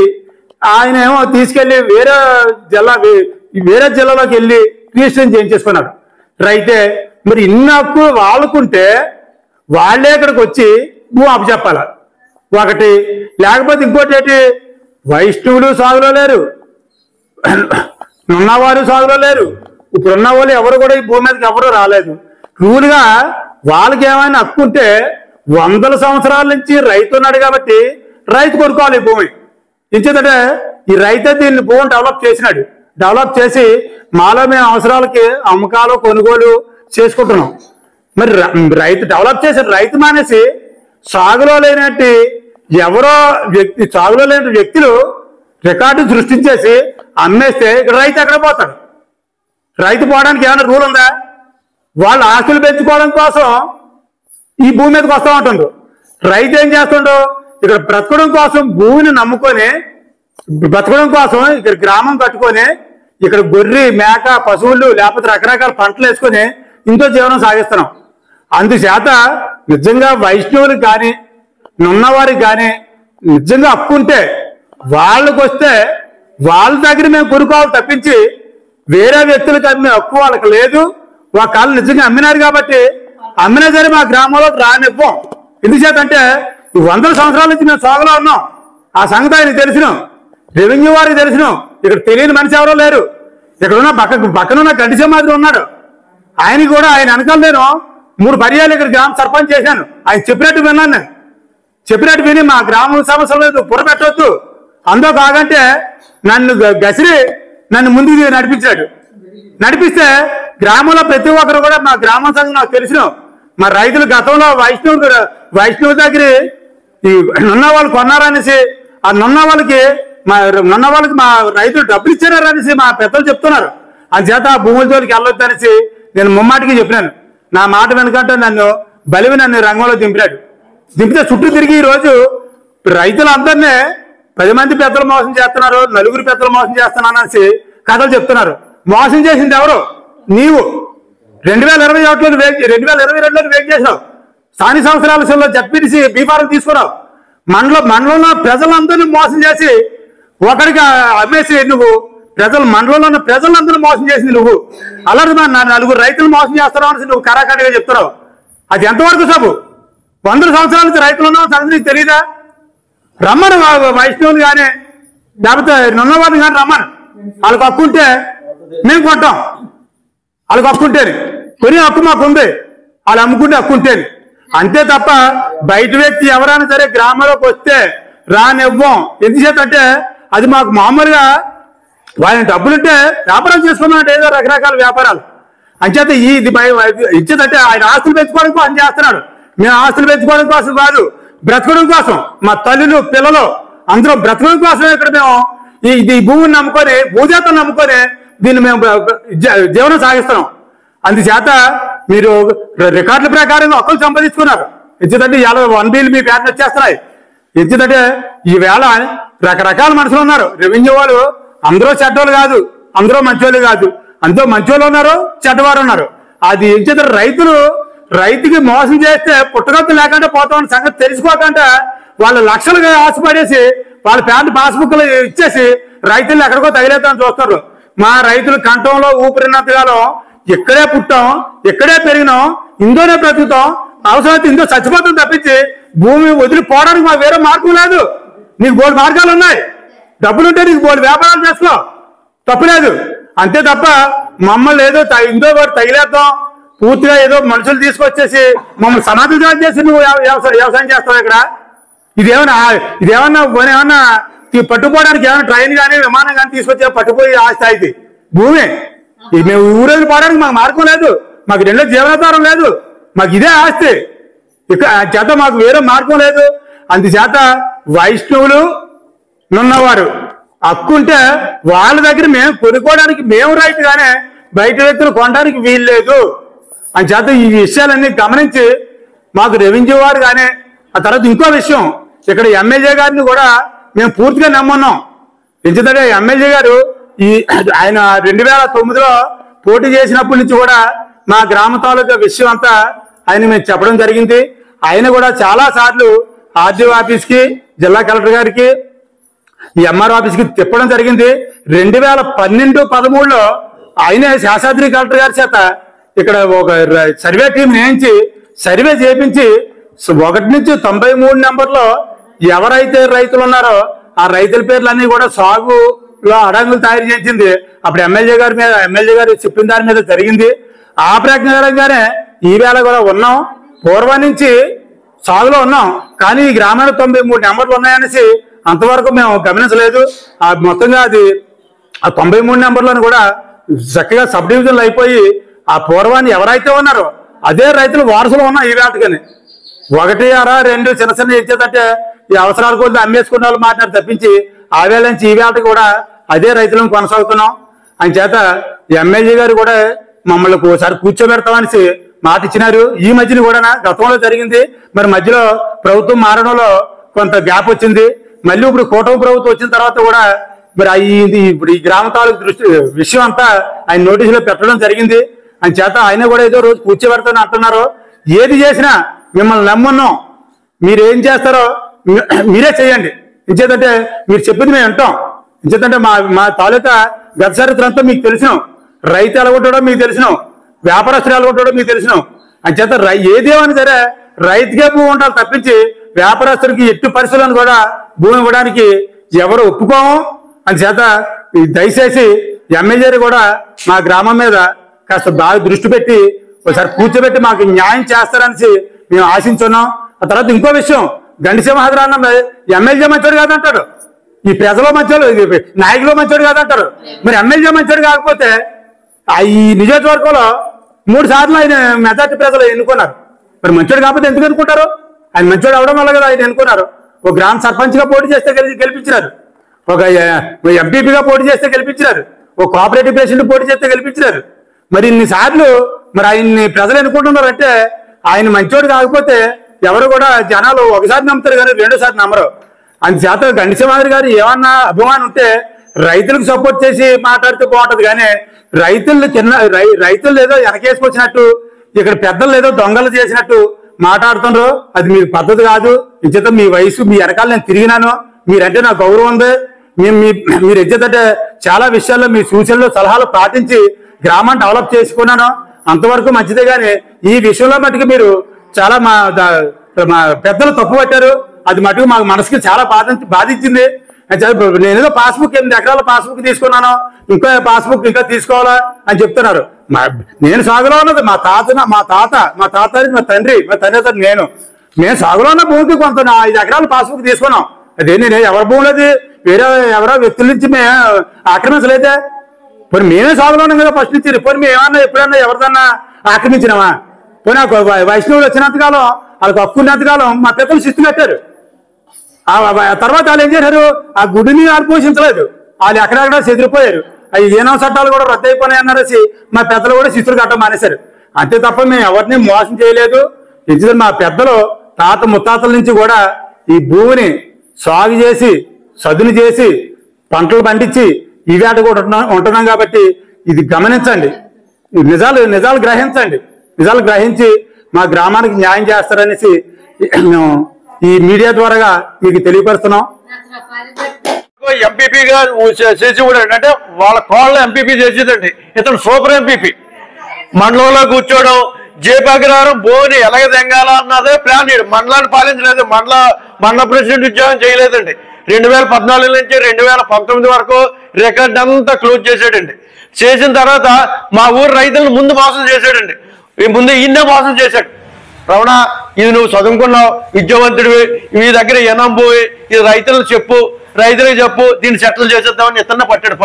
ఆయన ఏమో తీసుకెళ్లి వేరే జిల్లాలోకి వెళ్ళి రిజిస్ట్రేషన్ చేయించేసుకున్నాడు. రైతే మరి ఇన్ని హక్కులు వాళ్ళకుంటే వాళ్ళే ఇక్కడికి వచ్చి భూమి అప్పచెప్పాల ఒకటి. లేకపోతే ఇంకోటి ఏంటి, వైష్ణవులు సాగులో లేరు, ఉన్నవారు సాగులో లేరు. ఇప్పుడున్న వాళ్ళు ఎవరు కూడా ఈ భూమి మీదకి ఎవరు రాలేదు. రూల్గా వాళ్ళకి ఏమైనా హక్కు ఉంటే 100 సంవత్సరాల నుంచి రైతు ఉన్నాడు కాబట్టి రైతు కొనుక్కోవాలి ఈ భూమి. ఇంచేదంటే ఈ రైతే దీన్ని భూమిని డెవలప్ చేసినాడు. డెవలప్ చేసి మాలో మేము అవసరాలకి అమ్మకాలు కొనుగోలు చేసుకుంటున్నాం. మరి రైతు డెవలప్ చేసి రైతు మానేసి సాగులో లేనట్టు సాగులో లేని వ్యక్తులు రికార్డు సృష్టించేసి అమ్మేస్తే ఇక్కడ రైతు ఎక్కడ పోతాడు? రైతు పోవడానికి ఏమైనా రూల్ ఉందా? వాళ్ళ ఆస్తులు పెంచుకోవడం కోసం ఈ భూమి మీదకి వస్తూ ఉంటుండ్రు. రైతు ఏం చేస్తుండో ఇక్కడ బ్రతకడం కోసం భూమిని నమ్ముకొని బ్రతకడం కోసం ఇక్కడ గ్రామం కట్టుకొని ఇక్కడ గొర్రె మేక పశువులు లేకపోతే రకరకాల పంటలు వేసుకొని ఇంట్లో జీవనం సాగిస్తున్నాం. అందుచేత నిజంగా వైష్ణవులకు కానీ నున్నవారికి కానీ నిజంగా హక్కు ఉంటే వాళ్ళకి వస్తే వాళ్ళ దగ్గర మేము కొనుక్కోవాలి తప్పించి వేరే వ్యక్తులకు అమ్మే హక్కు వాళ్ళకి లేదు. ఒక కాళ్ళు నిజంగా అమ్మినారు కాబట్టి అమ్మినా సరే మా గ్రామంలోకి రానివ్వం. ఎందుచేతంటే ఈ 100 సంవత్సరాల నుంచి మేము సాగులో ఉన్నాం. ఆ సంగతి ఆయనకు తెలిసిన, రెవెన్యూ వారికి తెలిసిన, ఇక్కడ తెలియని మనిషి ఎవరో లేరు. ఇక్కడ ఉన్న పక్కనున్న గడ్డి సమాధి ఉన్నాడు. ఆయన కూడా ఆయన వెనకాల నేను 3 పర్యాలు ఇక్కడ గ్రామ సర్పంచ్ చేశాను. ఆయన చెప్పినట్టు విన్నాను. నేను చెప్పినట్టు విని మా గ్రామ సమస్యలు పురపెట్టవద్దు అందో కాకంటే నన్ను గసిరి నన్ను ముందుకు నడిపించాడు. నడిపిస్తే గ్రామంలో ప్రతి ఒక్కరు కూడా మా గ్రామం సంగతి నాకు తెలిసిన, మా రైతులు గతంలో వైష్ణవు దగ్గర ఈ నున్న వాళ్ళు కొన్నారనేసి ఆ నున్న వాళ్ళకి మా రైతులు డబ్బులు ఇచ్చారనేసి మా పెద్దలు చెప్తున్నారు. అందుచేత ఆ భూముల జోలికి వెళ్ళొద్దనేసి నేను ముమ్మాటికి చెప్పినాను. నా మాట వెనుకంటే నన్ను రంగంలో దింపినాడు. దింపితే చుట్టూ తిరిగి ఈరోజు రైతులందరినీ 10 మంది పెద్దలు మోసం చేస్తున్నారు, 4 పెద్దలు మోసం చేస్తున్నారు అనేసి కథలు చెప్తున్నారు. మోసం చేసింది ఎవరు? నీవు. 2022లో వేగ్ చేసినావు. స్థానిక సంవత్సరాల జడ్పీటీసీ బీఫారం తీసుకున్నావు. మండలంలో ప్రజలందరినీ మోసం చేసి ఒకరికి అమ్మేసి నువ్వు మండలంలో ఉన్న ప్రజలందరూ మోసం చేసింది నువ్వు. అలాగే 4 రైతులు మోసం చేస్తున్నావు అనేసి నువ్వు కరాఖండిగా చెప్తున్నావు. అది ఎంతవరకు సబు? 100 సంవత్సరాల నుంచి రైతులు ఉన్నావు సంగతి నీకు తెలీదా? రమ్మను వైష్ణవులు కానీ లేకపోతే నున్నవాడిని కానీ రమ్మను. వాళ్ళకి హక్కు ఉంటే మేము కొంటాం. వాళ్ళకి హక్కు ఉంటేనే కొని హక్కు మాకు ఉంది. వాళ్ళు అమ్ముకుంటే హక్కు ఉంటేనే. అంతే తప్ప బయట వ్యక్తి ఎవరైనా సరే గ్రామంలోకి వస్తే రానివ్వం. ఎందుచేతంటే అది మాకు మామూలుగా వాళ్ళ డబ్బులుంటే వ్యాపారం చేసుకున్నామంటే ఏదో రకరకాల వ్యాపారాలు. అంచేత ఇది ఇచ్చేదంటే ఆయన ఆస్తులు పెంచుకోవడం కోసం చేస్తున్నాడు. మేము ఆస్తులు పెంచుకోవడం కోసం కాదు, బ్రతకడం కోసం. మా తల్లులు పిల్లలు అందరూ బ్రతకడం కోసం ఇక్కడ మేము ఈ భూమిని నమ్ముకొని భూజాతను నమ్ముకొని దీన్ని మేము జీవనం సాగిస్తున్నాం. అందుచేత మీరు రికార్డుల ప్రకారం హక్కులు సంపాదించుకున్నారు. ఎందుకంటే ఇవాళ 1 బిల్ మీ పేరు వచ్చేస్తున్నాయి. ఎందుకంటే ఈవేళ రకరకాల మనుషులు ఉన్నారు. రెవెన్యూ వాళ్ళు అందరూ చెడ్డోళ్ళు కాదు, అందరూ మంచోళ్ళు కాదు. అందరూ మంచోళ్ళు ఉన్నారు, చెడ్డవారు ఉన్నారు. అది ఎందుకంటే రైతుకి మోసం చేస్తే పుట్టగొత్తు లేకుండా పోతామని సంగతి తెలుసుకోకుండా వాళ్ళు లక్షలుగా ఆశపడేసి వాళ్ళ ప్యాంటు పాస్బుక్లు ఇచ్చేసి రైతులు ఎక్కడికో తగిలేద్దామని చూస్తారు. మా రైతులు కంఠంలో ఊపిరినంతగాలో ఇక్కడే పుట్టాం, ఇక్కడే పెరిగినాం, ఇందోనే బ్రతుకుతాం, అవసరమైతే ఇందో చచ్చిపోతాం తప్పించి భూమి వదిలిపోవడానికి మాకు వేరే మార్గం లేదు. నీకు 3 మార్గాలు ఉన్నాయి. డబ్బులుంటే నీకు 3 వ్యాపారాలు చేసుకో, తప్పులేదు. అంతే తప్ప మమ్మల్ని ఏదో ఇందో వాడు తగిలేద్దాం పూర్తిగా ఏదో మనుషులు తీసుకొచ్చేసి మమ్మల్ని సమాధులు జాయిన్ చేసి నువ్వు వ్యవసాయం చేస్తావు. ఇక్కడ ఇదేమన్నా పట్టుకోవడానికి ఏమైనా ట్రైన్ కానీ విమానం కానీ తీసుకొచ్చే పట్టుపోయి ఆ స్థాయికి భూమి మేము ఊరేది పోవడానికి మాకు మార్గం లేదు. మాకు 2 జీవనాధారం లేదు. మాకు ఇదే ఆస్తి. ఇక చేత మాకు వేరే మార్గం లేదు. అందుచేత వైష్ణవులు నున్నవారు హక్కుంటే వాళ్ళ దగ్గర మేము కొనుక్కోవడానికి మేము రైతు కానీ బయట వ్యక్తులు కొనడానికి వీలు లేదు. అందుచేత ఈ విషయాలన్నీ గమనించి మాకు రెవెన్యూ వారు కానీ ఆ తర్వాత ఇంకో విషయం ఇక్కడ ఎమ్మెల్యే గారిని కూడా మేము పూర్తిగా నమ్మున్నాం. ఎందుకంటే ఎమ్మెల్యే గారు ఆయన 2009లో పోటీ చేసినప్పటి నుంచి కూడా మా గ్రామ తాలూకా విషయం అంతా ఆయన మేము చెప్పడం జరిగింది. ఆయన కూడా చాలా సార్లు ఆర్డీఓ ఆఫీస్కి, జిల్లా కలెక్టర్ గారికి, ఈ ఎంఆర్ ఆఫీస్కి తిప్పడం జరిగింది. 2012-13లో ఆయనే శాస్త్రి కలెక్టర్ గారి చేత ఇక్కడ ఒక సర్వే టీం నియమించి సర్వే చేయించి 1 నుంచి 93 నెంబర్లో ఎవరైతే రైతులు ఉన్నారో ఆ రైతుల పేర్లన్నీ కూడా సాగులో అడంగులు తయారు చేసింది. అప్పుడు ఎమ్మెల్యే గారు చెప్పిన దాని మీద జరిగింది. ఆ ప్రకారంగానే ఈవేళ కూడా ఉన్నాం. పూర్వం నుంచి సాగులో ఉన్నాం, కానీ ఈ గ్రామంలో 93 నెంబర్లు ఉన్నాయనేసి అంతవరకు మేము గమనించలేదు. ఆ మొత్తంగా అది ఆ 93 నెంబర్లను కూడా చక్కగా సబ్ డివిజన్లు అయిపోయి ఆ పూర్వాన్ని ఎవరైతే ఉన్నారో అదే రైతులు వారసులు ఉన్నాం. ఈ వేటకని 1, 2 చిన్న చిన్న ఇచ్చేదంటే ఈ అవసరాలు కొద్దిగా అమ్మేసుకున్న వాళ్ళు మాట్లాడి తప్పించి ఆ వేళ నుంచి ఈ వేటకి కూడా అదే రైతులను కొనసాగుతున్నాం. ఆయన చేత ఎమ్మెల్యే గారు కూడా మమ్మల్ని ఒకసారి కూర్చోబెడతామనేసి మాట ఇచ్చినారు. ఈ మధ్యన కూడా గతంలో జరిగింది. మరి మధ్యలో ప్రభుత్వం మారడంలో కొంత గ్యాప్ వచ్చింది. మళ్ళీ ఇప్పుడు కూటమి ప్రభుత్వం వచ్చిన తర్వాత కూడా మరి ఇప్పుడు ఈ గ్రామ తాలూకు విషయం అంతా ఆయన నోటీసులో పెట్టడం జరిగింది. ఆయన చేత ఆయన కూడా ఏదో రోజు కూర్చోబెడతానని అంటున్నారు. ఏది చేసినా మిమ్మల్ని నమ్మున్నాం, మీరు ఏం చేస్తారో మీరే చేయండి. ఇంచేతంటే మీరు చెప్పింది మేము వింటాం. ఇంచేతంటే మా తాలూకా గత చరిత్ర అంతా మీకు తెలిసినాం. రైతు ఎలాగొట్టడం మీకు తెలిసినాం, వ్యాపారస్తులు ఎలాగొట్టడం మీకు తెలిసినాం. అంచేత ఏదేమని సరే రైతుకే భూమి ఉండాలి తప్పించి వ్యాపారస్తుడికి ఎట్టి పరిస్థితులను కూడా భూమి ఇవ్వడానికి ఎవరు ఒప్పుకోము. అందుచేత దయచేసి ఎమ్మెల్యేలు కూడా మా గ్రామం మీద కాస్త బాగా దృష్టి పెట్టి ఒకసారి కూర్చోబెట్టి మాకు న్యాయం చేస్తారనేసి మేము ఆశించున్నాం. ఆ తర్వాత ఇంకో విషయం, గండిసింహాద్రాన్న ఎమ్మెల్యే మంచోడు కాదంటాడు, ఈ ప్రజల మంచోడు, నాయకులు మంచోడు కాదంటారు. మరి ఎమ్మెల్యే మంచోడు కాకపోతే ఈ నియోజకవర్గంలో 3 సార్లు ఆయన మెజార్టీ ప్రజలు ఎన్నుకున్నారు. మరి మంచోడు కాకపోతే ఎందుకు ఎన్నుకుంటారు? ఆయన మంచోడు అవడం వల్ల కదా ఆయన ఎన్నుకున్నారు. ఒక గ్రామ సర్పంచ్గా పోటీ చేస్తే గెలిపించినారు, ఒక ఎంపీపీగా పోటీ చేస్తే గెలిపించినారు, ఒక కోఆపరేటివ్ ప్రెసిడెంట్ పోటీ చేస్తే గెలిపించినారు. మరి ఇన్నిసార్లు మరి ఆయన్ని ప్రజలు ఎన్నుకుంటున్నారు అంటే ఆయన మంచోడు కాకపోతే ఎవరు కూడా జనాలు ఒకసారి నమ్ముతారు కానీ 2సారి నమ్మరు. అందుచేత గండిసింహాద్రి గారు ఏమన్నా అభిమానం ఉంటే రైతులకు సపోర్ట్ చేసి మాట్లాడితే బాగుంటది. కానీ రైతులు ఏదో వెనకేసుకొచ్చినట్టు, ఇక్కడ పెద్దలు ఏదో దొంగలు చేసినట్టు మాట్లాడుతున్నారు. అది మీకు పద్ధతి కాదు. ఇంచేత మీ వయసు మీ వెనకాల నేను తిరిగినాను, మీరంటే నాకు గౌరవం ఉంది. మీరు ఇచ్చేదంటే చాలా విషయాల్లో మీ సూచనలు సలహాలు పాటించి గ్రామాన్ని డెవలప్ చేసుకున్నాను, అంతవరకు మంచిదే. కానీ ఈ విషయంలో మటుకు మీరు చాలా మా పెద్దలు తప్పు పట్టారు. అది మటుకు మాకు మనసుకి చాలా బాధించింది. నేనేదో పాస్బుక్ 8 ఎకరాల పాస్బుక్ తీసుకున్నాను, ఇంకో పాస్బుక్ ఇంకా తీసుకోవాలా అని చెప్తున్నారు. నేను సాగులో ఉన్నది మా తాత మా తండ్రి నేను సాగులో ఉన్న భూమికి కొంత 5 ఎకరాల పాస్బుక్ తీసుకున్నాం. అదే నేను ఎవరి భూములది ఎవరో వ్యక్తుల నుంచి మేము ఆక్రమించలేదే. పోనీ మేమే సాగులో ఉన్నాం కదా ఫస్ట్ నుంచి. పోనీ మేము ఏమన్నా ఎప్పుడన్నా ఎవరిదన్నా ఆక్రమించినామా? పోనీ వైష్ణవులు వచ్చినంతకాలం వాళ్ళకి హక్కు ఉన్నంతకాలం మా పెద్దలు శిస్తు కట్టారు. ఆ తర్వాత వాళ్ళు ఏం చేశారు? ఆ గుడిని వాళ్ళు పోషించలేదు, వాళ్ళు ఎక్కడెక్కడ చెదిరిపోయారు. అవి ఏనో చట్టాలు కూడా రద్దు అయిపోయినాయి అన్నారేసి మా పెద్దలు కూడా శిస్తులు కట్టడం మానేశారు. అంతే తప్ప మేము ఎవరిని మోసం చేయలేదు. ఎందుకంటే మా పెద్దలు తాత ముత్తాతల నుంచి కూడా ఈ భూమిని సాగు చేసి సదును చేసి పంటలు పండించి ఈ వేట కూడా ఉంటున్నాం. కాబట్టి ఇది గమనించండి, నిజాలు గ్రహించండి. నిజాలు గ్రహించి మా గ్రామానికి న్యాయం చేస్తారనేసి మేము ఈ మీడియా ద్వారా మీకు తెలియపరుస్తున్నాం. ఎంపీపీగా చేసి కూడా అంటే వాళ్ళ కోళ్ళ ఎంపీపీ చేసేదండి. ఇతను సూపర్ ఎంపీపీ. మండలంలో కూర్చోవడం, జేపగ్రహారం భూమిని ఎలాగ తెంగాల అన్నదే ప్లాన్. మండలాన్ని పాలించలేదు, మండల ప్రెసిడెంట్ ఉద్యోగం చేయలేదండి. 2014 నుంచి 2019 వరకు రికార్డ్ అంతా క్లోజ్ చేసాడండి. చేసిన తర్వాత మా ఊరు రైతులను ముందు మోసం చేశాడండి. ముందు ఈయన్నే మోసం చేశాడు. రమణ, ఇది నువ్వు చదువుకున్నావు, విద్యావంతుడివి, మీ దగ్గర ఎనం పోయి ఇది రైతులకు చెప్పు, దీన్ని సెటిల్ చేసేద్దామని ఇతన్ని పట్టాడు.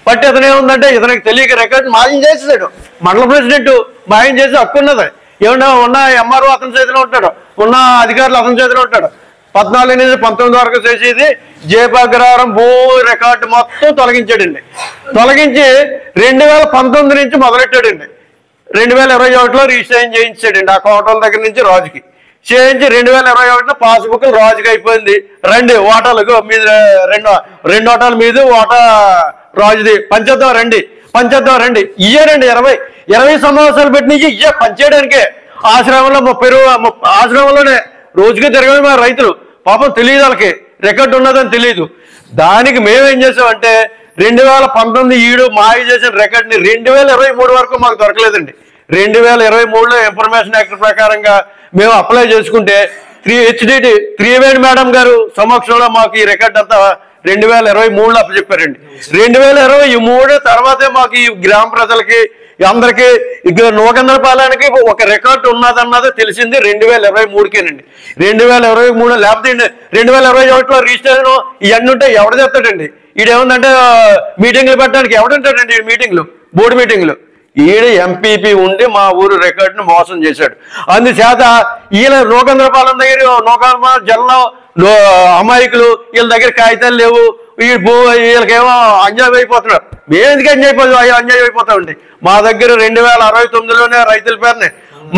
పట్టి ఇతను ఏముందంటే ఇతనికి తెలియక రికార్డు మాయం చేసేసాడు. మండల ప్రెసిడెంట్ మాయం చేసి హక్కు ఉన్నది. ఏమన్నా ఉన్న ఎంఆర్ఓ అతని చేతిలో ఉంటాడు, ఉన్న అధికారులు అతని చేతిలో ఉంటాడు. 14 నుంచి 19 వరకు చేసేది జేపగ్రహారం భూ రికార్డు మొత్తం తొలగించాడండి. తొలగించి 2019 నుంచి మొదలెట్టాడండి. 2021లో రిజిస్ట్రేషన్ చేయించాడండి ఆ కోటల దగ్గర నుంచి రాజుకి. చేయించి 2021లో పాస్బుక్ రాజుకి అయిపోయింది. రండి ఓటాలకు మీద రెండు ఓటాల మీద ఓటా రాజుది పంచేద్దాం రండి. ఇయ్యారండి 20 సమావేశాలు పెట్టిన ఇయ్యే పంచేయడానికే. ఆశ్రమంలో ఆశ్రమంలోనే రోజుకి తిరగదు మా రైతులు పాపం తెలియదు వాళ్ళకి రికార్డు ఉన్నదని తెలియదు. దానికి మేమేం చేసామంటే 2019 ఈడు మాయ చేసిన రికార్డుని 2023 వరకు మాకు దొరకలేదండి. 2023లో ఇన్ఫర్మేషన్ యాక్ట్ ప్రకారంగా మేము అప్లై చేసుకుంటే 3 మేడం గారు సమక్షంలో మాకు ఈ రికార్డు అంతా 2023లో అప్పచెప్పారండి. 2023 తర్వాతే మాకు ఈ గ్రామ ప్రజలకి అందరికీ ఇక నూకందరపాలెనికి ఒక రికార్డు ఉన్నదన్నది తెలిసింది 2023కేనండి. 2023 లేకపోతే 2021లో రిజిస్ట్రేషన్ ఇవన్నీ ఉంటే ఎవడు చేస్తాడండి? ఈడేముందంటే మీటింగ్లు పెట్టడానికి ఎవడుంటాడండి? మీటింగ్లు బోర్డు మీటింగ్లు. ఈడ ఎంపీపీ ఉండి మా ఊరు రికార్డును మోసం చేశాడు. అందుచేత ఈయన నూకందరపాలెం దగ్గర నూకాలమ్మ జల్లం అమాయకులు వీళ్ళ దగ్గర కాగితాలు లేవు, వీళ్ళకేమో అన్యాయం అయిపోతున్నారు. మేము ఎందుకు అన్యాయం అయిపోతామండి? మా దగ్గర 2069లోనే రైతుల పేరునే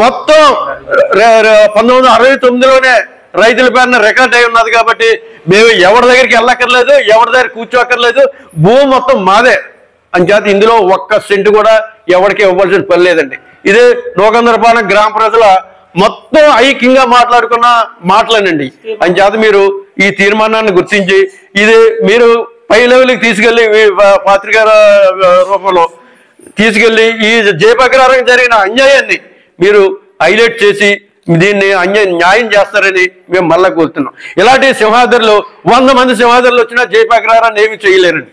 మొత్తం 1969లోనే రైతుల పేరున రికార్డ్ అయి ఉన్నది కాబట్టి మేము ఎవరి దగ్గరికి వెళ్ళక్కర్లేదు, ఎవరి దగ్గర కూర్చోక్కర్లేదు, భూమి మొత్తం మాదే అని చేత ఇందులో ఒక్క సెంటు కూడా ఎవరికి ఇవ్వాల్సిన పని లేదండి. ఇదే నూకందరపాలెం గ్రామ ప్రజల మొత్తం ఐక్యంగా మాట్లాడుకున్న మాటలేనండి. అని చేత మీరు ఈ తీర్మానాన్ని గుర్తించి ఇది మీరు పై లెవెల్కి తీసుకెళ్లి పత్రికా రూపంలో తీసుకెళ్లి ఈ జయప్రకారం జరిగిన అన్యాయాన్ని మీరు హైలైట్ చేసి దీన్ని న్యాయం చేస్తారని మేము మళ్ళా కోరుతున్నాం. ఇలాంటి సింహాద్రులు 100 మంది సింహాద్రులు వచ్చినా జయప్రకారాన్ని ఏమి చేయలేరండి.